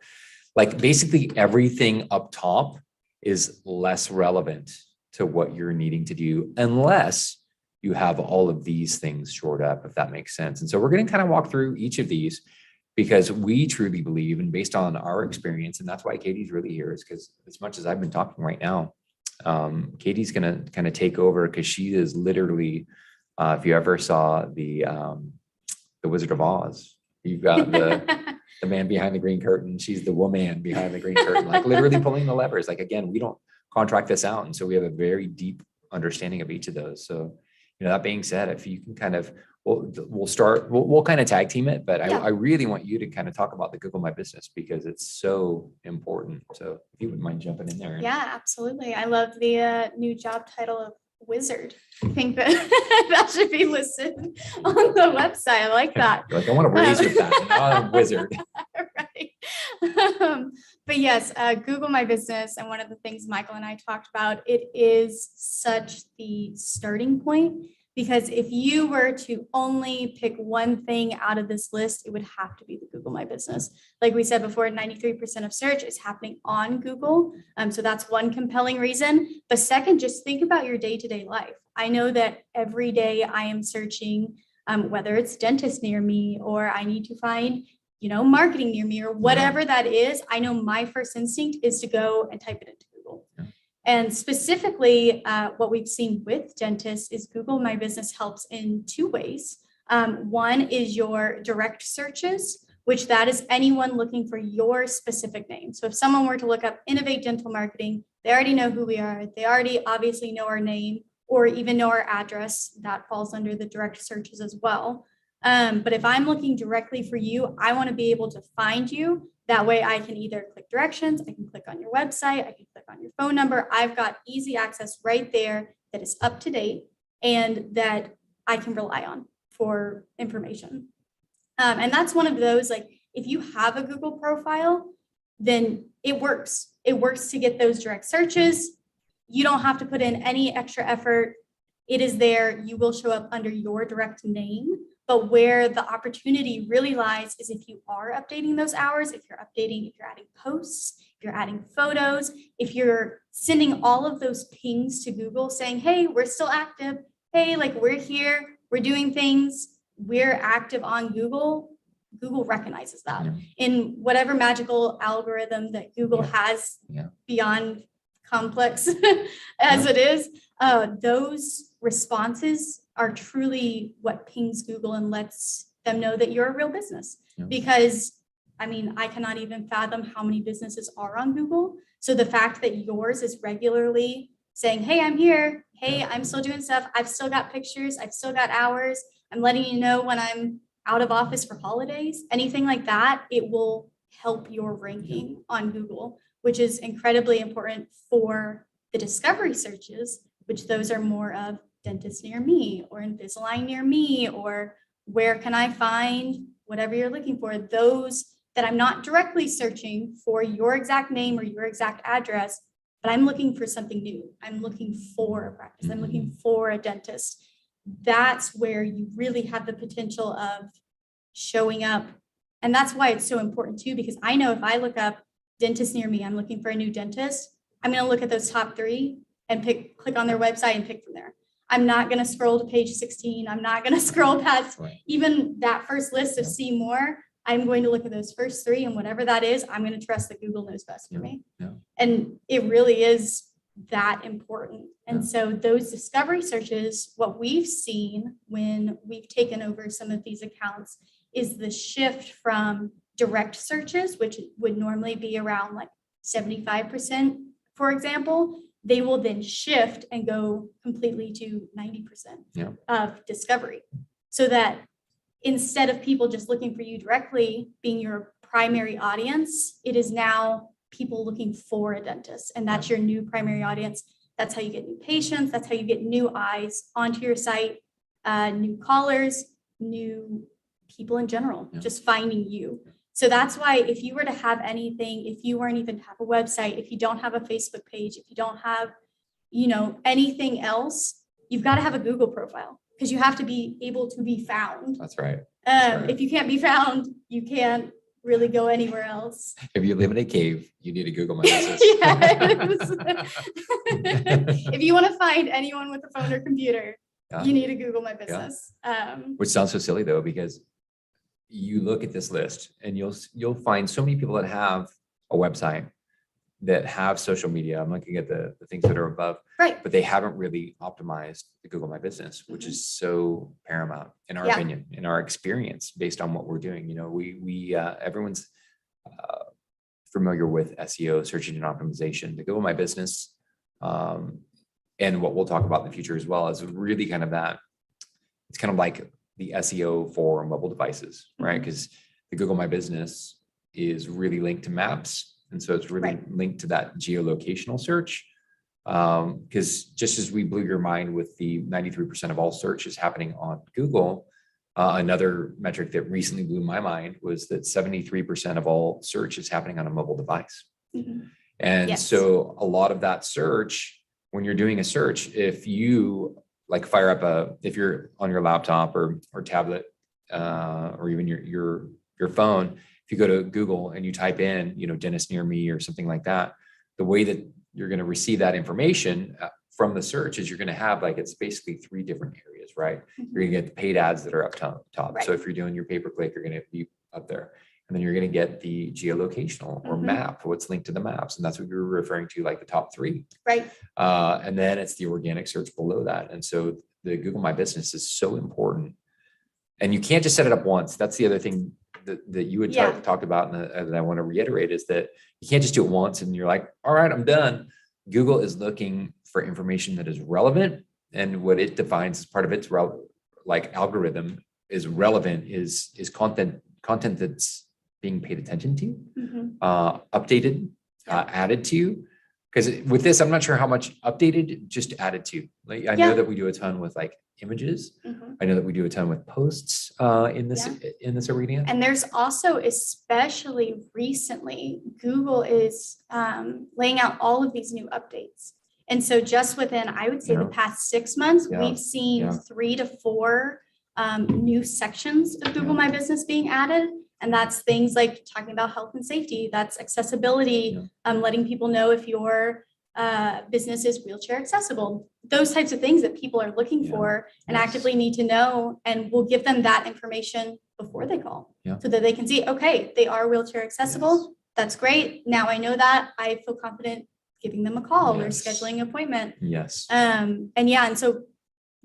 Like basically everything up top is less relevant to what you're needing to do unless you have all of these things shored up, if that makes sense. And so we're going to kind of walk through each of these because we truly believe, and based on our experience, and that's why Katie's really here, is because as much as I've been talking right now, Katie's going to kind of take over because she is literally, if you ever saw the Wizard of Oz, you've got the man behind the green curtain. She's the woman behind the green curtain, like literally pulling the levers. Like, again, we don't contract this out. And so we have a very deep understanding of each of those. So, that being said, if you can kind of, we'll kind of tag team it, but I really want you to kind of talk about the Google My Business because it's so important. So if you wouldn't mind jumping in there. Yeah, absolutely. I love the new job title of wizard. I think that that should be listed on the website. I like that. Like, I want to raise with that. I'm a wizard. Right. But yes, Google My Business. And one of the things Michael and I talked about, it is such the starting point, because if you were to only pick one thing out of this list, it would have to be the Google My Business. Like we said before, 93% of search is happening on Google. So that's one compelling reason. But second, just think about your day-to-day life. I know that every day I am searching, whether it's dentist near me or I need to find marketing near me or whatever that is. I know my first instinct is to go and type it into Google. Yeah. And specifically, what we've seen with dentists is Google My Business helps in two ways. One is your direct searches, which that is anyone looking for your specific name. So if someone were to look up Innovate Dental Marketing, they already know who we are. They already obviously know our name or even know our address. That falls under the direct searches as well. But if I'm looking directly for you, I want to be able to find you. That way I can either click directions, I can click on your website, I can click on your phone number. I've got easy access right there that is up to date and that I can rely on for information. And that's one of those, like, if you have a Google profile, then it works. It works to get those direct searches. You don't have to put in any extra effort. It is there. You will show up under your direct name. But where the opportunity really lies is if you are updating those hours, if you're adding posts, if you're adding photos, if you're sending all of those pings to Google saying, hey, we're still active. Hey, like, we're here, we're doing things, we're active on Google. Google recognizes that in whatever magical algorithm that Google has beyond complex as it is. Those responses are truly what pings Google and lets them know that you're a real business. Because I cannot even fathom how many businesses are on Google. So the fact that yours is regularly saying, hey, I'm here. Hey, I'm still doing stuff. I've still got pictures. I've still got hours. I'm letting you know when I'm out of office for holidays, anything like that, it will help your ranking on Google, which is incredibly important for the discovery searches, which those are more of dentist near me or Invisalign near me, or where can I find whatever you're looking for, those that I'm not directly searching for your exact name or your exact address, but I'm looking for something new. I'm looking for a practice. I'm looking for a dentist. That's where you really have the potential of showing up. And that's why it's so important too, because I know if I look up dentist near me, I'm looking for a new dentist, I'm going to look at those top 3 and click on their website and pick from there. I'm not going to scroll to page 16. I'm not going to scroll past even that first list of see more. I'm going to look at those first 3, and whatever that is, I'm going to trust that Google knows best for me. And it really is that important. And so those discovery searches, what we've seen when we've taken over some of these accounts is the shift from direct searches, which would normally be around like 75%, for example. they will then shift and go completely to 90% of discovery. So that instead of people just looking for you directly being your primary audience, it is now people looking for a dentist. And that's your new primary audience. That's how you get new patients. That's how you get new eyes onto your site, new callers, new people in general, just finding you. So that's why if you were to have anything, if you weren't even have a website, if you don't have a Facebook page, if you don't have, anything else, you've got to have a Google profile because you have to be able to be found. That's right. If you can't be found, you can't really go anywhere else. If you live in a cave, you need to Google my business. If you want to find anyone with a phone or computer, you need to Google my business. Which sounds so silly though, because you look at this list and you'll find so many people that have a website, that have social media. I'm looking at the things that are above, right? But they haven't really optimized the Google My Business, which is so paramount in our opinion, in our experience, based on what we're doing. Everyone's familiar with SEO, search engine optimization. The Google My Business, and what we'll talk about in the future as well, is really kind of that. It's kind of like the SEO for mobile devices, right? Because the Google My Business is really linked to maps. And so it's really linked to that geolocational search. Because just as we blew your mind with the 93% of all search is happening on Google, another metric that recently blew my mind was that 73% of all search is happening on a mobile device. And so a lot of that search, when you're doing a search, if you like fire up if you're on your laptop or tablet, or even your phone, if you go to Google and you type in, dentist near me or something like that, the way that you're going to receive that information from the search is you're going to have it's basically 3 different areas, right? You're going to get the paid ads that are up top. Right. So if you're doing your pay-per-click, you're going to be up there. And then you're going to get the geolocational or map, what's linked to the maps. And that's what you're referring to, like the top 3. Right. And then it's the organic search below that. And so the Google My Business is so important. And you can't just set it up once. That's the other thing that you had talked about, and I want to reiterate, is that you can't just do it once and you're like, all right, I'm done. Google is looking for information that is relevant, and what it defines as part of its algorithm is relevant is content that's being paid attention to, updated, added to. Because with this, I'm not sure how much updated, just added to. I know that we do a ton with images. I know that we do a ton with posts in this arena. And there's also, especially recently, Google is laying out all of these new updates. And so just within, I would say, the past 6 months, we've seen 3 to 4 new sections of Google My Business being added. And that's things like talking about health and safety. That's accessibility, letting people know if your business is wheelchair accessible. Those types of things that people are looking for and actively need to know. And we'll give them that information before they call so that they can see, okay, they are wheelchair accessible. That's great. Now I know that. I feel confident giving them a call or scheduling an appointment. And so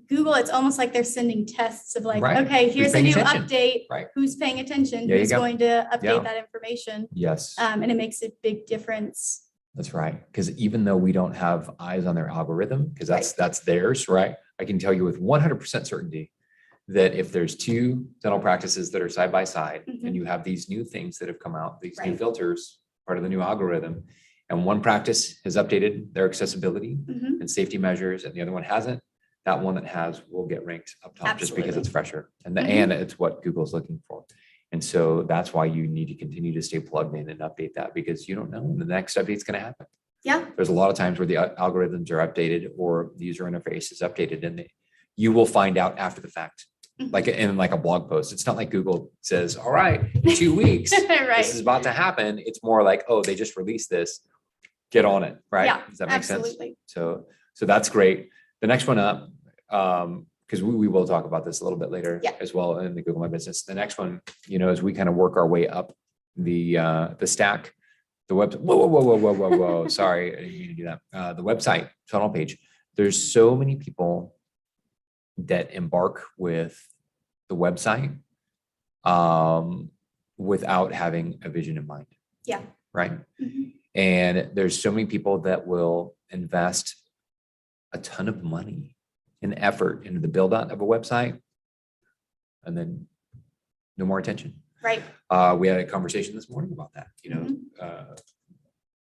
Google, it's almost like they're sending tests of okay, here's a new update. Who's paying attention? Who's going to update that information? And it makes a big difference. That's right. Because even though we don't have eyes on their algorithm, because that's theirs, right? I can tell you with 100% certainty that if there's 2 dental practices that are side by side, and you have these new things that have come out, these new filters, part of the new algorithm, and one practice has updated their accessibility and safety measures, and the other one hasn't, that one that has will get ranked up top just because it's fresher. And and it's what Google's looking for. And so that's why you need to continue to stay plugged in and update that, because you don't know when the next update is going to happen. There's a lot of times where the algorithms are updated or the user interface is updated, and you will find out after the fact, like in a blog post. It's not like Google says, all right, in 2 weeks, this is about to happen. It's more like, oh, they just released this, get on it. Right. Does that make sense? So that's great. The next one up, because we will talk about this a little bit later as well in the Google My Business. The next one, as we kind of work our way up the stack, the web. Whoa. Sorry, I didn't mean to do that. The website tunnel page. There's so many people that embark with the website without having a vision in mind. Right. And there's so many people that will invest a ton of money and effort into the build out of a website and then no more attention. Right. We had a conversation this morning about that.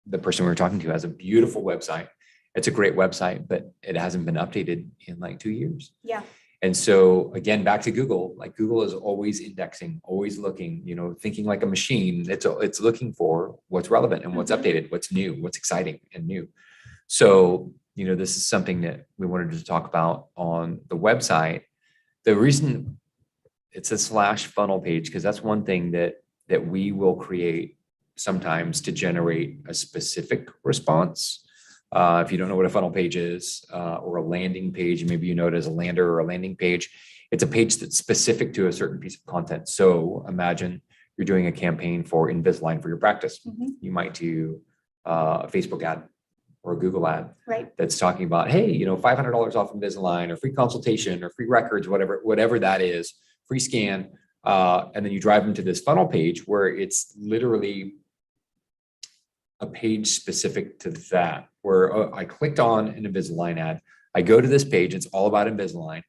The person we were talking to has a beautiful website. It's a great website, but it hasn't been updated in like 2 years. Yeah. And so again, back to Google, like Google is always indexing, always looking, thinking like a machine. It's looking for what's relevant and what's updated, what's new, what's exciting and new. So, this is something that we wanted to talk about on the website. The reason it's a /funnel page, because that's one thing that we will create sometimes to generate a specific response. If you don't know what a funnel page is, or a landing page, maybe you know it as a lander or a landing page, it's a page that's specific to a certain piece of content. So imagine you're doing a campaign for Invisalign for your practice. You might do a Facebook ad or a Google ad that's talking about, hey, $500 off Invisalign or free consultation or free records, whatever that is, free scan. And then you drive them to this funnel page where it's literally a page specific to that, where I clicked on an Invisalign ad. I go to this page, it's all about Invisalign.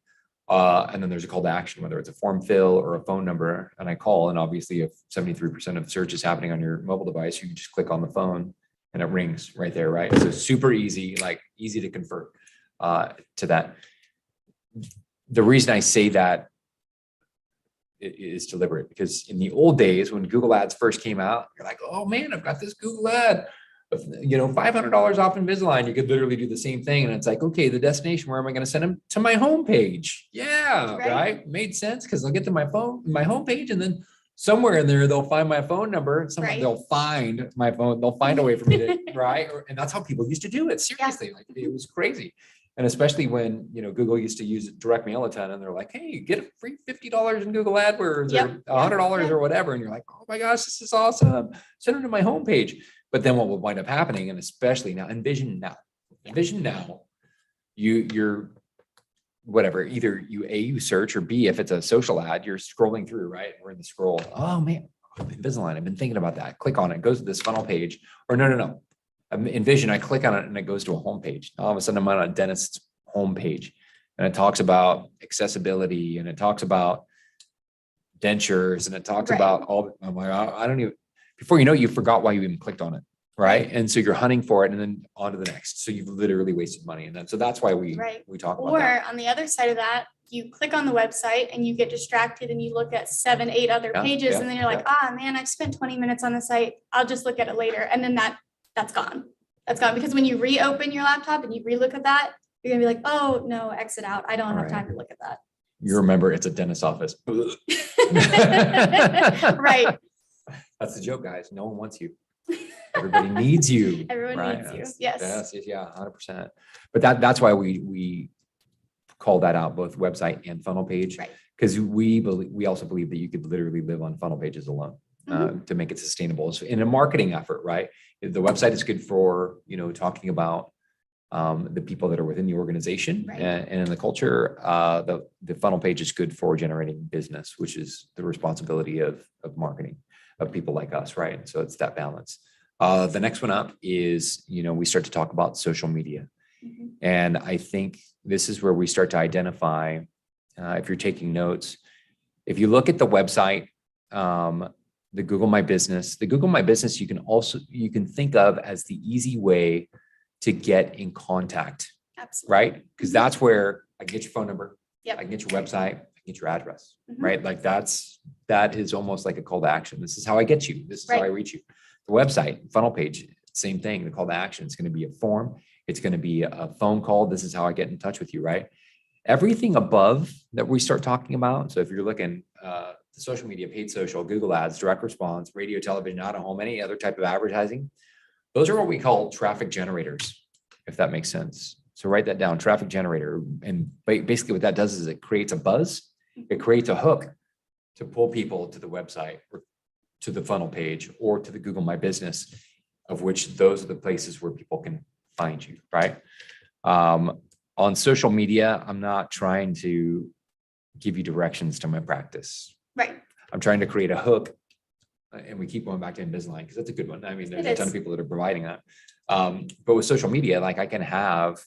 And then there's a call to action, whether it's a form fill or a phone number, and I call. And obviously if 73% of the search is happening on your mobile device, you can just click on the phone and it rings right there, right? So super easy, easy to convert to that. The reason I say that is deliberate, because in the old days when Google ads first came out, you're like, oh man, I've got this Google ad, $500 off Invisalign. You could literally do the same thing. And it's like, okay, the destination, where am I going to send them? To my homepage. Yeah. Right. Made sense. Cause they'll get to my homepage, and then somewhere in there, they'll find my phone number. They'll find my phone. They'll find a way for me to, right. And that's how people used to do it. Seriously. It was crazy. And especially when, Google used to use direct mail a ton, and they're like, hey, get a free $50 in Google AdWords or $100 or whatever. And you're like, oh my gosh, this is awesome. Send them to my homepage. But then what will wind up happening, and especially now, envision now, you're whatever, either you search, or B, if it's a social ad, you're scrolling through, right? We're in the scroll. Oh man, Invisalign. I've been thinking about that. Click on it, goes to this funnel page, or no. Envision, I click on it and it goes to a homepage. All of a sudden I'm on a dentist's homepage, and it talks about accessibility, and it talks about dentures, and it talks about all. I'm like, I don't even. Before you know, you forgot why you even clicked on it, right? And so you're hunting for it, and then on to the next. So you've literally wasted money, and then so that's why we talk about that. Or on the other side of that, you click on the website and you get distracted, and you look at 7, 8 other pages, and then you're like, man, I've spent 20 minutes on the site. I'll just look at it later, and then that's gone. That's gone, because when you reopen your laptop and you relook at that, you're gonna be like, oh no, exit out. I don't have time to look at that. You remember it's a dentist's office. Right. That's the joke, guys. No one wants you. Everybody needs you. Everyone needs you. Yes. Yeah, 100%. But that's why we call that out, both website and funnel page, because we also believe that you could literally live on funnel pages alone. To make it sustainable. So in a marketing effort, right? The website is good for, talking about the people that are within the organization, and in the culture. The funnel page is good for generating business, which is the responsibility of marketing, of people like us, right? So it's that balance. The next one up is, we start to talk about social media. And I think this is where we start to identify, if you're taking notes, if you look at the website, the Google My Business you can think of as the easy way to get in contact. Absolutely. Right? Because that's where I can get your phone number. I can get your website, I can get your address, right? Like that is almost like a call to action. This is how I get you. This is how I reach you. The website, funnel page, same thing. The call to action, it's going to be a form. It's going to be a phone call. This is how I get in touch with you, right? Everything above that we start talking about. So if you're looking, the social media, paid social, Google ads, direct response, radio, television, out of home, any other type of advertising, those are what we call traffic generators, if that makes sense. So write that down, traffic generator. And basically what that does is it creates a buzz. It creates a hook to pull people to the website, or to the funnel page, or to the Google My Business, of which those are the places where people can find you, right? On social media, I'm not trying to give you directions to my practice. Right. I'm trying to create a hook and we keep going back to Invisalign because that's a good one. I mean, there's It a ton is. of people that are providing that. But with social media, like I can have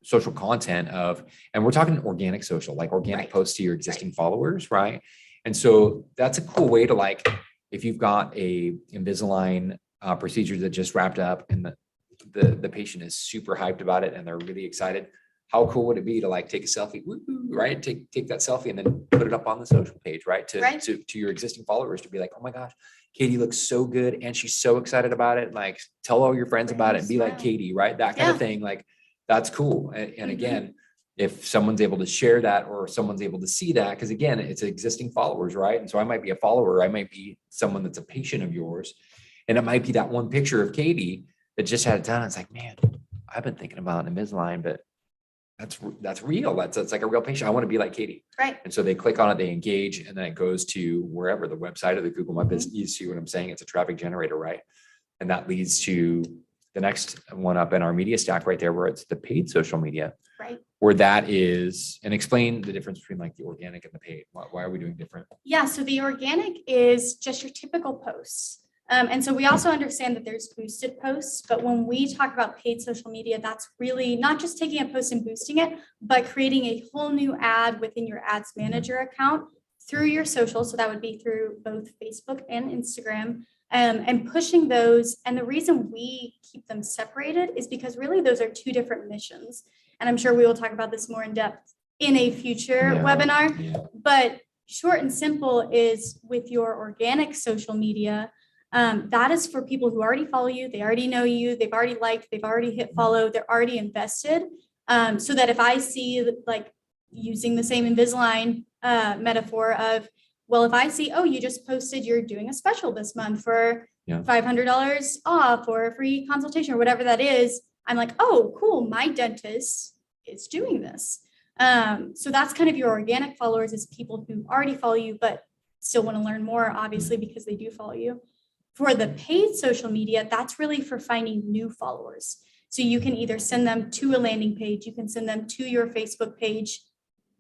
social content of, and we're talking organic social, like organic Right. posts to your existing followers, right? And so that's a cool way to like, if you've got a Invisalign procedure that just wrapped up and the patient is super hyped about it and they're really excited. How cool would it be to like take a selfie, right? Take that selfie and then put it up on the social page, right? To your existing followers to be like, oh my gosh, Katie looks so good and she's so excited about it. Like tell all your friends about it and be like Katie, right? That kind of thing. Like that's cool. And again, if someone's able to share that or someone's able to see that, because again, it's existing followers, right? And so I might be a follower, I might be someone that's a patient of yours, and it might be that one picture of Katie that just had it done. It's like, man, I've been thinking about Invisalign, but that's real. That's like a real patient. I want to be like Katie. Right. And so they click on it, they engage, and then it goes to wherever, the website or the Google My Business. You see what I'm saying? It's a traffic generator, right? And that leads to the next one up in our media stack right there, where it's the paid social media. Right. Where that is, and explain the difference between like the organic and the paid. Why are we doing different? Yeah, so the organic is just your typical posts. And so we also understand that there's boosted posts, but when we talk about paid social media, that's really not just taking a post and boosting it, but creating a whole new ad within your ads manager account through your social. So that would be through both Facebook and Instagram, and pushing those. And the reason we keep them separated is because really those are two different missions. And I'm sure we will talk about this more in depth in a future webinar, but short and simple is with your organic social media. That is for people who already follow you. They already know you. They've already liked, they've already hit follow. They're already invested. So that if I see, like using the same Invisalign metaphor of, well, if I see, oh, you just posted, you're doing a special this month for $500 off or a free consultation or whatever that is, I'm like, oh, cool. My dentist is doing this. So that's kind of your organic followers, is people who already follow you, but still want to learn more, obviously, because they do follow you. For the paid social media, that's really for finding new followers. So you can either send them to a landing page, you can send them to your Facebook page,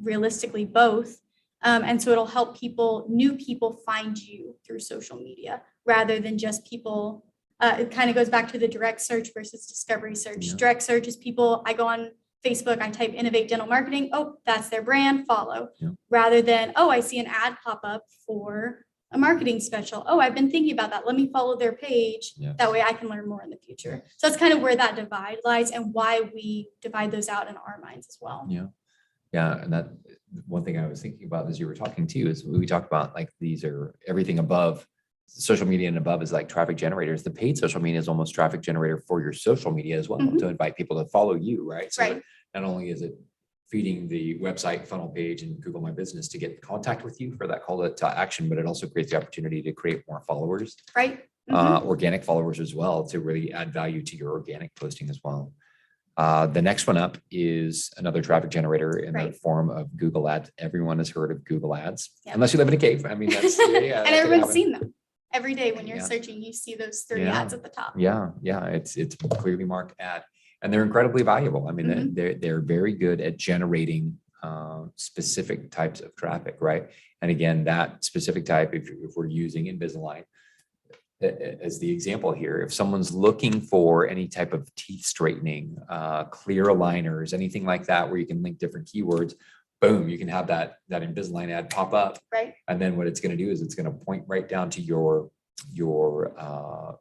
realistically both. And so it'll help new people find you through social media rather than just people. It kind of goes back to the direct search versus discovery search. Direct search is people, I go on Facebook, I type Innovate Dental Marketing. Oh, that's their brand, follow. Rather than, oh, I see an ad pop up for a marketing special. Oh, I've been thinking about that. Let me follow their page. That way I can learn more in the future. So that's kind of where that divide lies and why we divide those out in our minds as well. Yeah. And that one thing I was thinking about as you were talking too, is we talked about like, these are everything above social media and above is like traffic generators. The paid social media is almost traffic generator for your social media as well, to invite people to follow you, right? So not only is it feeding the website funnel page and Google My Business to get in contact with you for that call to action, but it also creates the opportunity to create more followers, organic followers as well, to really add value to your organic posting as well. The next one up is another traffic generator in the form of Google Ads. Everyone has heard of Google Ads, unless you live in a cave. I mean, that's and everyone's seen them. Every day when you're searching, you see those 30 ads at the top. It's clearly marked ad, and they're incredibly valuable. I mean, they're very good at generating specific types of traffic, right? And again, that specific type, if we're using Invisalign as the example here, if someone's looking for any type of teeth straightening, clear aligners, anything like that, where you can link different keywords, boom, you can have that Invisalign ad pop up. And then what it's going to do is it's going to point right down to your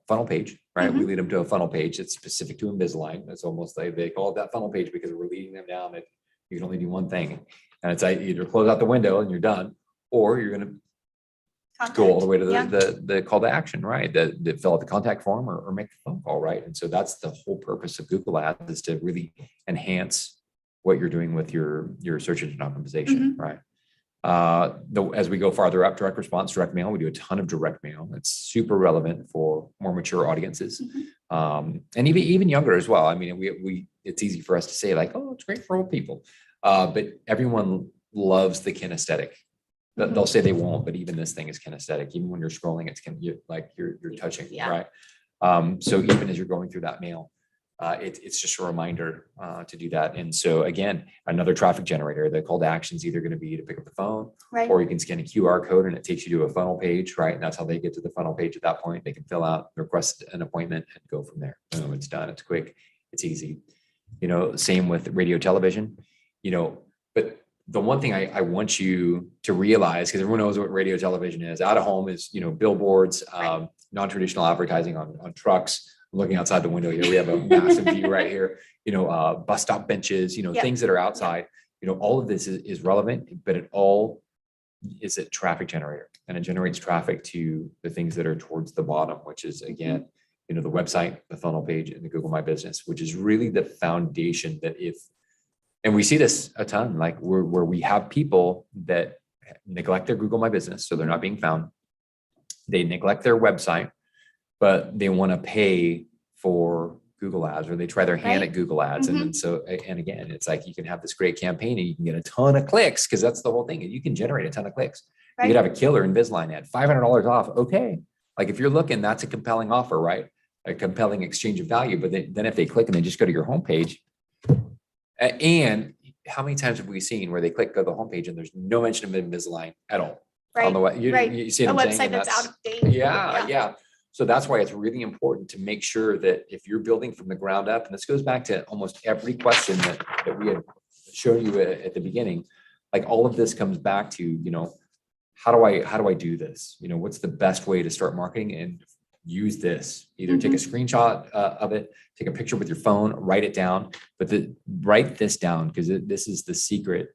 funnel page, right? We lead them to a funnel page that's specific to Invisalign. It's almost like they call it that funnel page because we're leading them down that you can only do one thing. And it's either close out the window and you're done, or you're going to go all the way to the call to action, right? That fill out the contact form or make the phone call, right? And so that's the whole purpose of Google Ads, is to really enhance what you're doing with your search engine optimization, right? As we go farther up, direct response, direct mail, we do a ton of direct mail. It's super relevant for more mature audiences, and even younger as well. I mean, it's easy for us to say like, oh, it's great for old people, but everyone loves the kinesthetic. They'll say they won't, but even this thing is kinesthetic. Even when you're scrolling, it's like you're touching, right? So even as you're going through that mail, it's just a reminder to do that. And so again, another traffic generator, the call to action is either going to be to pick up the phone, Right. or you can scan a QR code and it takes you to a funnel page, right? And that's how they get to the funnel page at that point. They can fill out, request an appointment, and go from there. Boom, it's done. It's quick. It's easy. Same with radio, television, but the one thing I want you to realize, because everyone knows what radio, television is, out of home is, billboards, Right. non-traditional advertising on trucks. I'm looking outside the window here. We have a massive view right here, bus stop benches, Yep. things that are outside, all of this is relevant, but it all is a traffic generator, and it generates traffic to the things that are towards the bottom, which is again, the website, the funnel page, and the Google My Business, which is really the foundation that and we see this a ton, like where we have people that neglect their Google My Business, so they're not being found. They neglect their website, but they want to pay for Google ads, or they try their hand Right. at Google ads. And then and again, it's like you can have this great campaign and you can get a ton of clicks, because that's the whole thing. And you can generate a ton of clicks. Right. You could have a killer Invisalign ad, $500 off. Okay. Like if you're looking, that's a compelling offer, right? A compelling exchange of value. But then if they click and they just go to your homepage, and how many times have we seen where they click, go to the homepage, and there's no mention of Invisalign at all? Right. On the way, Right. you see A what I'm saying? website And that's out of date. Yeah. So that's why it's really important to make sure that if you're building from the ground up, and this goes back to almost every question that we had shown you at the beginning, like all of this comes back to, how do I do this? What's the best way to start marketing? And use this, either take a screenshot of it, take a picture with your phone, write it down, but write this down, because this is the secret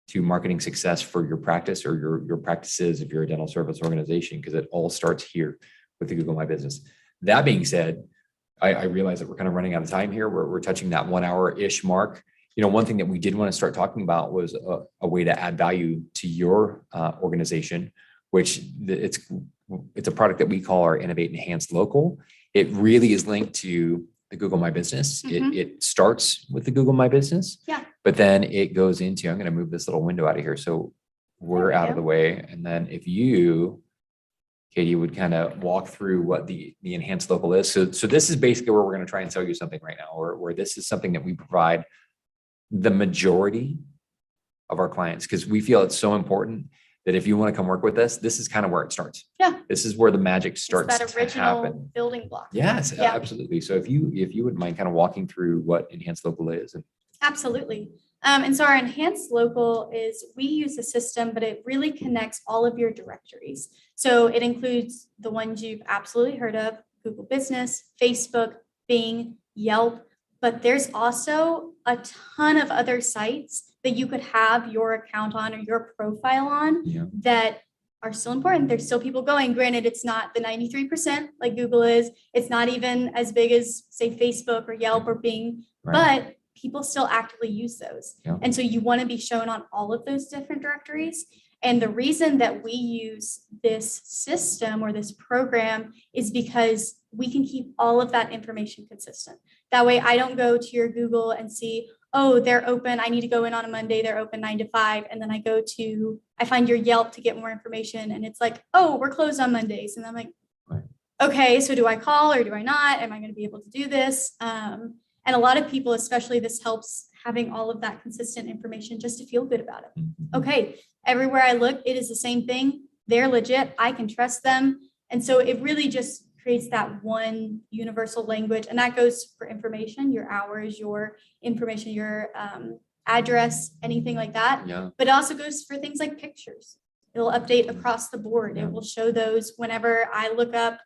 to marketing success for your practice, or your practices if you're a dental service organization, because it all starts here with the Google My Business. That being said, I realize that we're kind of running out of time here. We're touching that 1 hour-ish mark. One thing that we did want to start talking about was a way to add value to your organization, which it's a product that we call our Innovate Enhanced Local. It really is linked to the Google My Business. It starts with the Google My Business, but then it goes into, I'm going to move this little window out of here so we're out of the way. And then if you, Katie, would kind of walk through what the Enhanced Local is. So this is basically where we're going to try and sell you something right now, or where this is something that we provide the majority of our clients, because we feel it's so important that if you want to come work with us, this is kind of where it starts. Yeah. This is where the magic starts It's that to original happen. building block. Yes, absolutely. So if you would mind kind of walking through what Enhanced Local is. Absolutely. And so our Enhanced Local is, we use a system, but it really connects all of your directories. So it includes the ones you've absolutely heard of: Google Business, Facebook, Bing, Yelp, but there's also a ton of other sites that you could have your account on or your profile on that are still important. There's still people going. Granted, it's not the 93% like Google is. It's not even as big as, say, Facebook or Yelp or Bing, but people still actively use those. And so you want to be shown on all of those different directories. And the reason that we use this system or this program is because we can keep all of that information consistent. That way I don't go to your Google and see, oh, they're open, I need to go in on a Monday, they're open 9 to 5. And then I find your Yelp to get more information, and it's like, oh, we're closed on Mondays. And I'm like, okay, so do I call or do I not? Am I going to be able to do this? And a lot of people, especially, this helps having all of that consistent information just to feel good about it. Okay, everywhere I look, it is the same thing. They're legit. I can trust them. And so it really just creates that one universal language. And that goes for information, your hours, your information, your address, anything like that. But it also goes for things like pictures. It'll update across the board. It will show those whenever I look up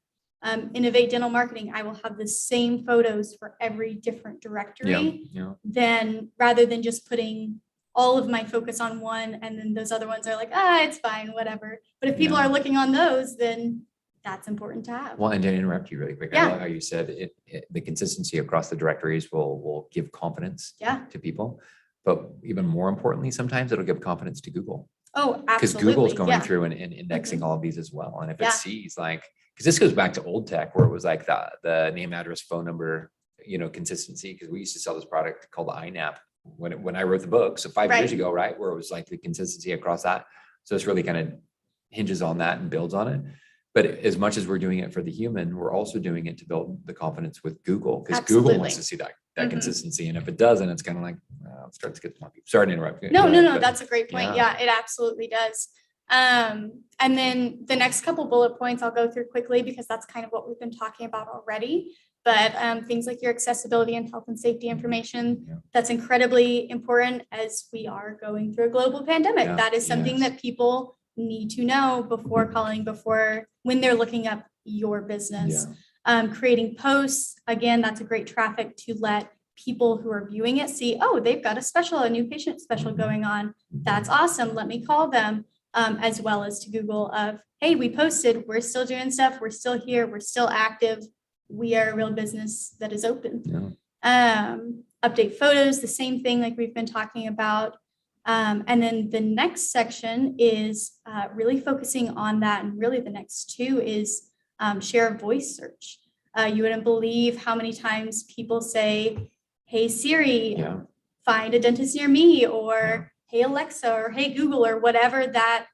Innovate Dental Marketing. I will have the same photos for every different directory, then rather than just putting all of my focus on one, and then those other ones are like, it's fine, whatever. But if people are looking on those, then that's important to have. Well, and to interrupt you really quick, I love how you said the consistency across the directories will give confidence to people. But even more importantly, sometimes it'll give confidence to Google. Oh, absolutely. Because Google's going through and indexing all of these as well. And if it sees because this goes back to old tech, where it was like the name, address, phone number, consistency. Because we used to sell this product called the iNap when I wrote the book. So 5 years ago, where it was like the consistency across that. So this really kind of hinges on that and builds on it. But as much as we're doing it for the human, we're also doing it to build the confidence with Google, because Google wants to see that consistency. And if it doesn't, it's kind of like, it starts to get lumpy. Sorry to interrupt. No, that's a great point. Yeah. Yeah, it absolutely does. And then the next couple bullet points I'll go through quickly because that's kind of what we've been talking about already. But things like your accessibility and health and safety information, that's incredibly important as we are going through a global pandemic. That is something that people need to know before calling, when they're looking up your business. Creating posts, again, that's a great traffic to let people who are viewing it see, oh, they've got a new patient special going on. That's awesome. Let me call them. As well as to Google of, hey, we posted, we're still doing stuff, we're still here, we're still active. We are a real business that is open. Update photos, the same thing like we've been talking about. And then the next section is really focusing on that. And really the next two is share a voice search. You wouldn't believe how many times people say, hey, Siri, find a dentist near me, or hey, Alexa, or hey, Google, or whatever that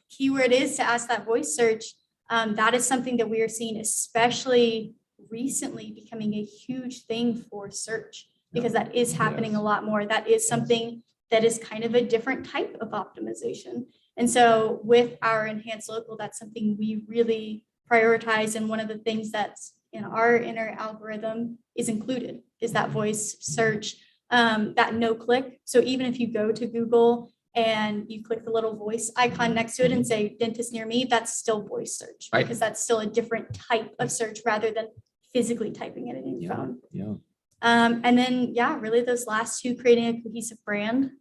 keyword is to ask that voice search. That is something that we are seeing, especially recently, becoming a huge thing for search, because that is happening a lot more. That is something that is kind of a different type of optimization. And so with our enhanced local, that's something we really prioritize. And one of the things that's in our inner algorithm is included is that voice search. That no click. So even if you go to Google and you click the little voice icon next to it and say dentist near me, that's still voice search, because that's still a different type of search rather than physically typing it in your phone. And then, really those last two, creating a cohesive brand.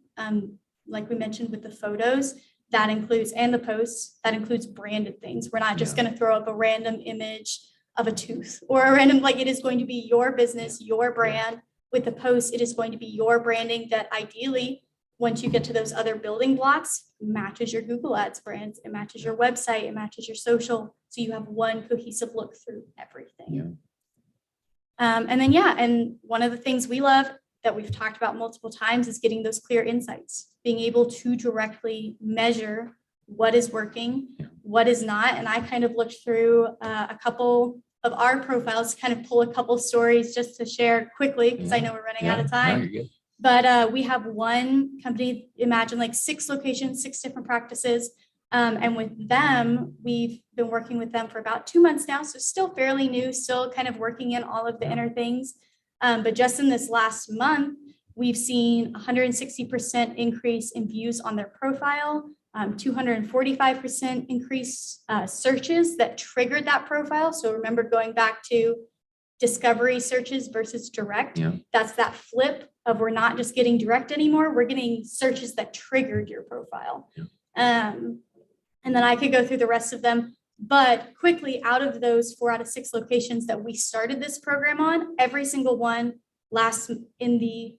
Like we mentioned with the photos, that includes, and the posts, that includes branded things. We're not just going to throw up a random image of a tooth or a random, it is going to be your business, your brand. With the post, it is going to be your branding that ideally, once you get to those other building blocks, matches your Google Ads brands, it matches your website, it matches your social. So you have one cohesive look through everything. And then, and one of the things we love that we've talked about multiple times is getting those clear insights, being able to directly measure what is working, what is not. And I kind of looked through a couple of our profiles, kind of pull a couple stories just to share quickly, because I know we're running out of time. But we have one company, imagine 6 locations, 6 different practices. And with them, we've been working with them for about 2 months now. So still fairly new, still kind of working in all of the inner things. But just in this last month, we've seen 160% increase in views on their profile, 245% increase searches that triggered that profile. So remember, going back to discovery searches versus direct, that's that flip of, we're not just getting direct anymore, we're getting searches that triggered your profile. And then I could go through the rest of them, but quickly, out of those 4 out of 6 locations that we started this program on, every single one in the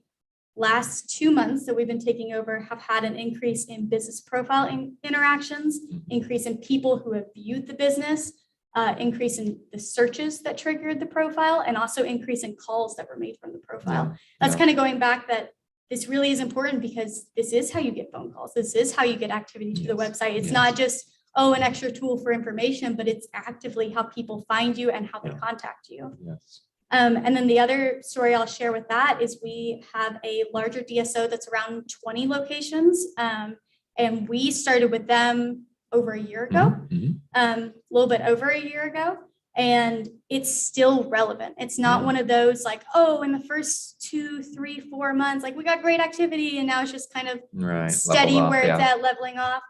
last 2 months that we've been taking over have had an increase in business profile interactions, increase in people who have viewed the business, increase in the searches that triggered the profile, and also increase in calls that were made from the profile. That's kind of going back that this really is important, because this is how you get phone calls. This is how you get activity to the website. It's not just, an extra tool for information, but it's actively how people find you and how they contact you. And then the other story I'll share with that is we have a larger DSO that's around 20 locations. And we started with them over a year ago, a little bit over a year ago, and it's still relevant. It's not one of those in the first 2, 3, 4 months, we got great activity and now it's just kind of steady where it's at, leveling off.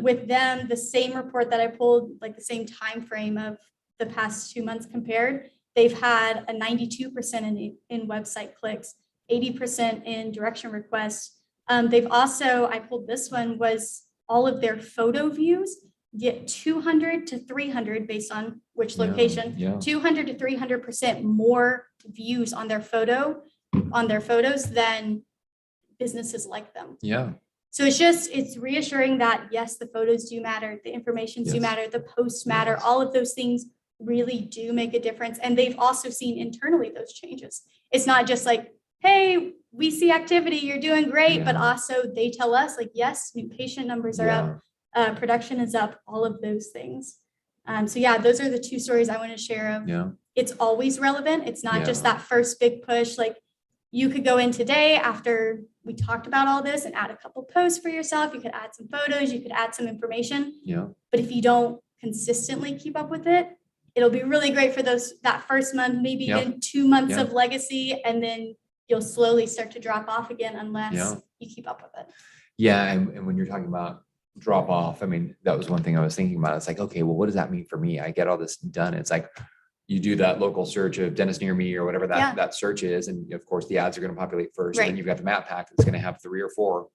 With them, the same report that I pulled, the same time frame of the past 2 months compared, they've had a 92% in website clicks, 80% in direction requests. They've also, I pulled this one, was all of their photo views get 200 to 300 based on which location, 200 to 300% more views on their photos than businesses like them. So it's reassuring that, yes, the photos do matter, the information do matter, the posts matter, all of those things really do make a difference. And they've also seen internally those changes. It's not just hey, we see activity, you're doing great, but also they tell us yes, new patient numbers are up, production is up, all of those things. So those are the 2 stories I want to share of. It's always relevant. It's not just that first big push, you could go in today after we talked about all this and add a couple posts for yourself. You could add some photos, you could add some information. Yeah. But if you don't consistently keep up with it, it'll be really great for that first month, maybe even 2 months Yeah. of legacy, and then you'll slowly start to drop off again unless you keep up with it. Yeah. And when you're talking about drop off, I mean, that was one thing I was thinking about. It's like, okay, well, what does that mean for me? I get all this done. It's like, you do that local search of dentist near me or whatever that search is. And of course the ads are going to populate first. And then you've got the map pack that's going to have 3 or 4.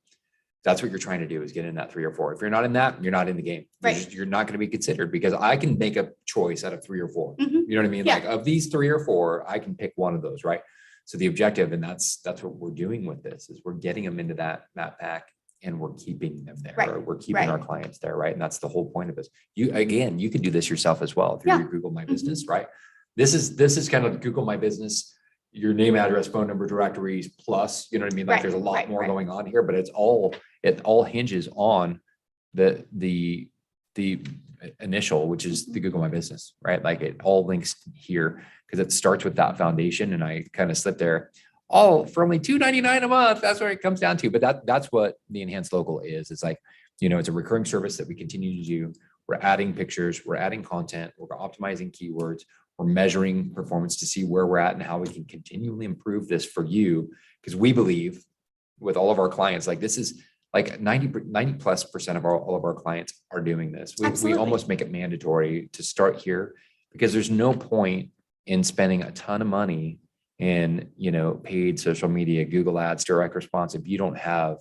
That's what you're trying to do, is get in that 3 or 4. If you're not in that, you're not in the game. You're not going to be considered, because I can make a choice out of 3 or 4. You know what I mean? Yeah. Like, of these 3 or 4, I can pick one of those, right? So the objective, and that's what we're doing with this, is we're getting them into that map pack and we're keeping them there. Or we're keeping our clients there, right? And that's the whole point of this. You can do this yourself as well through your Google My Business, right? This is kind of Google My Business, your name, address, phone number, directories, plus, you know what I mean? Like, there's a lot more going on here, but it all hinges on the initial, which is the Google My Business, right? Like, it all links here because it starts with that foundation. And I kind of slipped there, all for only $2.99 a month. That's where it comes down to. But that's what the enhanced local is. It's like, it's a recurring service that we continue to do. We're adding pictures, we're adding content, we're optimizing keywords, we're measuring performance to see where we're at and how we can continually improve this for you. Because we believe with all of our clients, like, this is like 90+% of all of our clients are doing this. We almost make it mandatory to start here, because there's no point in spending a ton of money in, paid social media, Google ads, direct response, if you don't have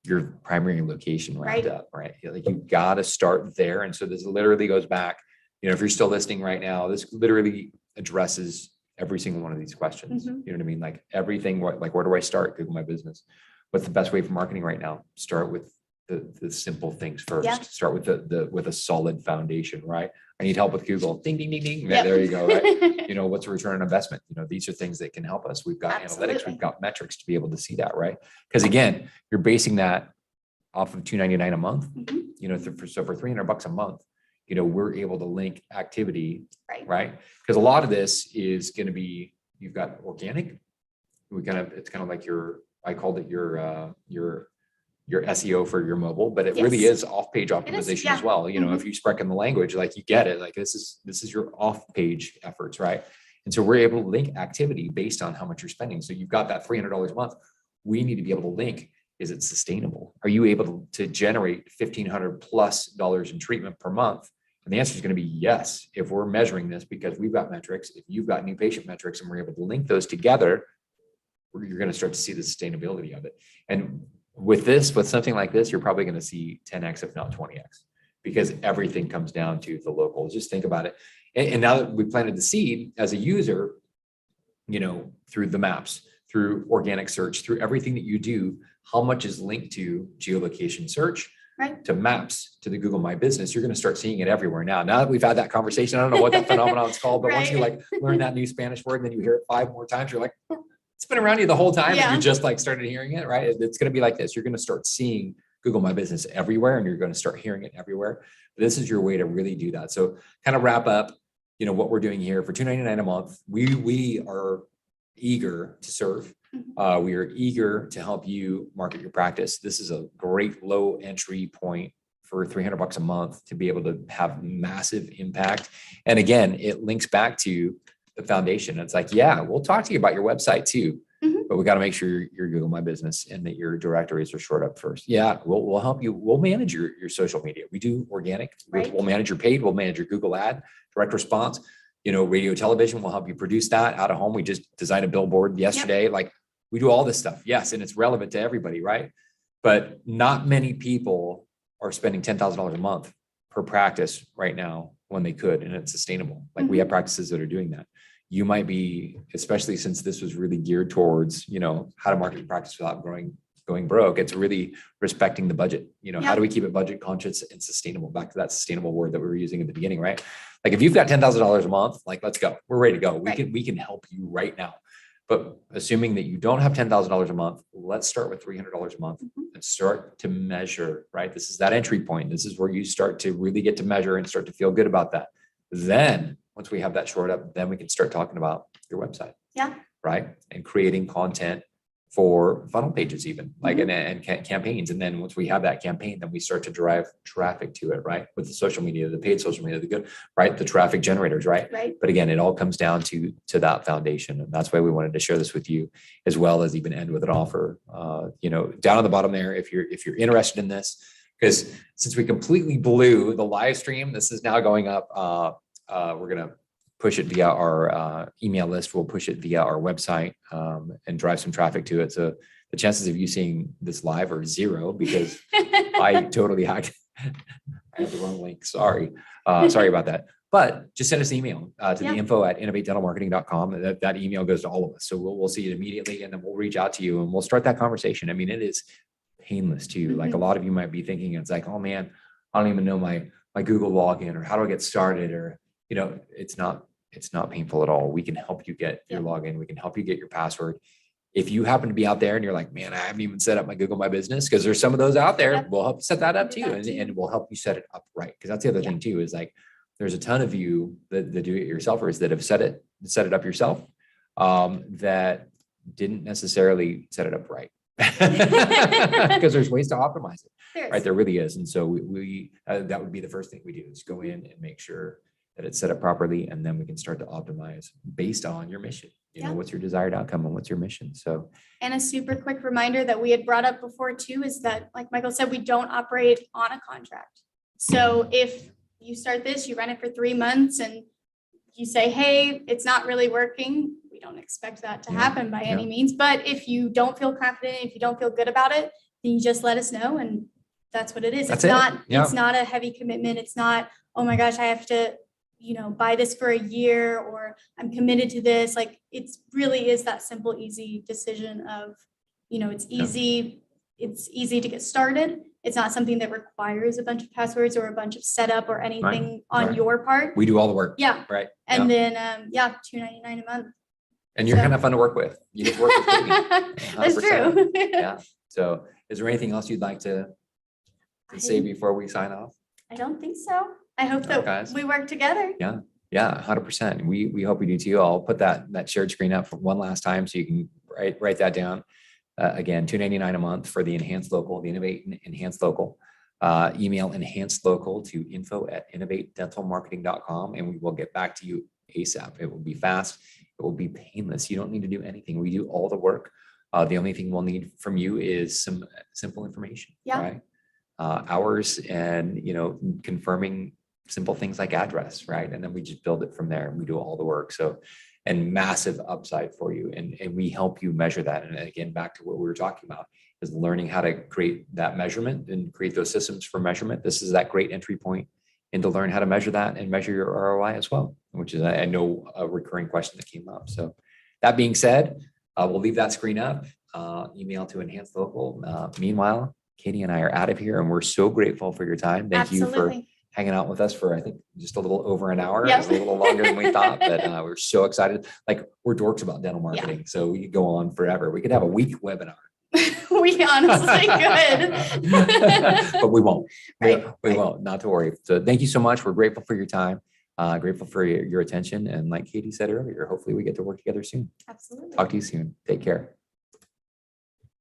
your primary location wrapped up, right? Like, you've got to start there. And so this literally goes back, if you're still listening right now, this literally addresses every single one of these questions. You know what I mean? Like, everything, like, where do I start Google My Business? What's the best way for marketing right now? Start with the simple things first. Start with a solid foundation, right? I need help with Google. Ding, ding, ding, ding. There you go. Right. What's a return on investment? These are things that can help us. We've got analytics, we've got metrics to be able to see that, right? Because again, you're basing that off of $2.99 a month. So for $300 a month, we're able to link activity, right? Because a lot of this is going to be, you've got organic. It's kind of like I called it your SEO for your mobile, but it really is off-page optimization as well. If you speak in the language, like, you get it, like, this is your off-page efforts, right? And so we're able to link activity based on how much you're spending. So you've got that $300 a month. We need to be able to link, is it sustainable? Are you able to generate $1,500+ in treatment per month? And the answer is going to be yes, if we're measuring this, because we've got metrics. If you've got new patient metrics and we're able to link those together, you're going to start to see the sustainability of it. And with something like this, you're probably going to see 10x, if not 20x, because everything comes down to the local. Just think about it. And now that we planted the seed as a user, through the maps, through organic search, through everything that you do, how much is linked to geolocation search, to maps, to the Google My Business, you're going to start seeing it everywhere now. Now that we've had that conversation, I don't know what that phenomenon is called, but once you learn that new Spanish word, and then you hear it 5 more times, you're like, it's been around you the whole time. And you just started hearing it, right? It's going to be like this. You're going to start seeing Google My Business everywhere, and you're going to start hearing it everywhere. But this is your way to really do that. So kind of wrap up, what we're doing here for $2.99 a month. We are eager to serve. We are eager to help you market your practice. This is a great low entry point for $300 a month to be able to have massive impact. And again, it links back to the foundation. It's like, we'll talk to you about your website too, but we got to make sure you're Google My Business and that your directories are shored up first. We'll help you. We'll manage your social media. We do organic. We'll manage your paid. We'll manage your Google ad, direct response, radio, television. We'll help you produce that out of home. We just designed a billboard yesterday. Like, we do all this stuff. Yes. And it's relevant to everybody, right? But not many people are spending $10,000 a month per practice right now when they could, and it's sustainable. Like, we have practices that are doing that. You might be, especially since this was really geared towards, how to market your practice without going broke. It's really respecting the budget. How do we keep it budget conscious and sustainable? Back to that sustainable word that we were using at the beginning, right? Like, if you've got $10,000 a month, like, let's go. We're ready to go. We can help you right now. But assuming that you don't have $10,000 a month, let's start with $300 a month and start to measure, right? This is that entry point. This is where you start to really get to measure and start to feel good about that. Then once we have that shored up, then we can start talking about your website. right? And creating content for funnel pages even, like, and campaigns. And then once we have that campaign, then we start to drive traffic to it, right? With the social media, the paid social media, the good, right? The traffic generators, right? Right. But again, it all comes down to that foundation. And that's why we wanted to share this with you, as well as even end with an offer, down on the bottom there, if you're interested in this, because since we completely blew the live stream, this is now going up. We're going to push it via our email list. We'll push it via our website and drive some traffic to it. So the chances of you seeing this live are zero, because I totally hacked. I have the wrong link. Sorry about that. But just send us an email to the info@innovatedentalmarketing.com. That email goes to all of us. So we'll see it immediately, and then we'll reach out to you and we'll start that conversation. I mean, it is painless too. Like a lot of you might be thinking, it's like, oh man, I don't even know my Google login, or how do I get started, or it's not painful at all. We can help you get your login. We can help you get your password. If you happen to be out there and you're like, man, I haven't even set up my Google My Business, because there's some of those out there, we'll help set that up too. And we'll help you set it up right. Because that's the other thing too, is like, there's a ton of you, the do-it-yourselfers, that have set it up yourself, that didn't necessarily set it up right. Because there's ways to optimize it, right? There really is. And so we that would be the first thing we do, is go in and make sure that it's set up properly, and then we can start to optimize based on your mission. What's your desired outcome and what's your mission? So, and a super quick reminder that we had brought up before too, is that, like Michael said, we don't operate on a contract. So if you start this, you run it for 3 months, and you say, hey, it's not really working, we don't expect that to happen by any means. But if you don't feel confident, if you don't feel good about it, then you just let us know, and that's what it is. It's not a heavy commitment. It's not, oh my gosh, I have to buy this for a year, or I'm committed to this. Like, it's really is that simple, easy decision of, it's easy. It's easy to get started. It's not something that requires a bunch of passwords or a bunch of setup or anything on your part. We do all the work. Yeah. Right. And then, $2.99 a month. And you're kind of fun to work with. You get to work with Katie. That's true. Yeah. So is there anything else you'd like to say before we sign off? I don't think so. I hope that we work together. Yeah. Yeah. 100%. We hope we do too. I'll put that shared screen up for one last time, so you can write that down. Again, $2.99 a month for the enhanced local, the Innovate enhanced local. Email enhanced local to info@innovatedentalmarketing.com, and we will get back to you ASAP. It will be fast. It will be painless. You don't need to do anything. We do all the work. The only thing we'll need from you is some simple information, right? Hours and, confirming simple things like address, right? And then we just build it from there, and we do all the work. So, and massive upside for you. And we help you measure that. And again, back to what we were talking about, is learning how to create that measurement and create those systems for measurement. This is that great entry point into learn how to measure that and measure your ROI as well, which is, I know, a recurring question that came up. So that being said, we'll leave that screen up, email to enhanced local. Meanwhile, Katie and I are out of here, and we're so grateful for your time. Thank you for hanging out with us for, I think, just a little over an hour. It was a little longer than we thought, but we're so excited. Like, we're dorks about dental marketing. So we could go on forever. We could have a week webinar. We honestly could. But we won't. We won't, not to worry. So thank you so much. We're grateful for your time. Grateful for your attention. And like Katie said earlier, hopefully we get to work together soon. Absolutely. Talk to you soon. Take care.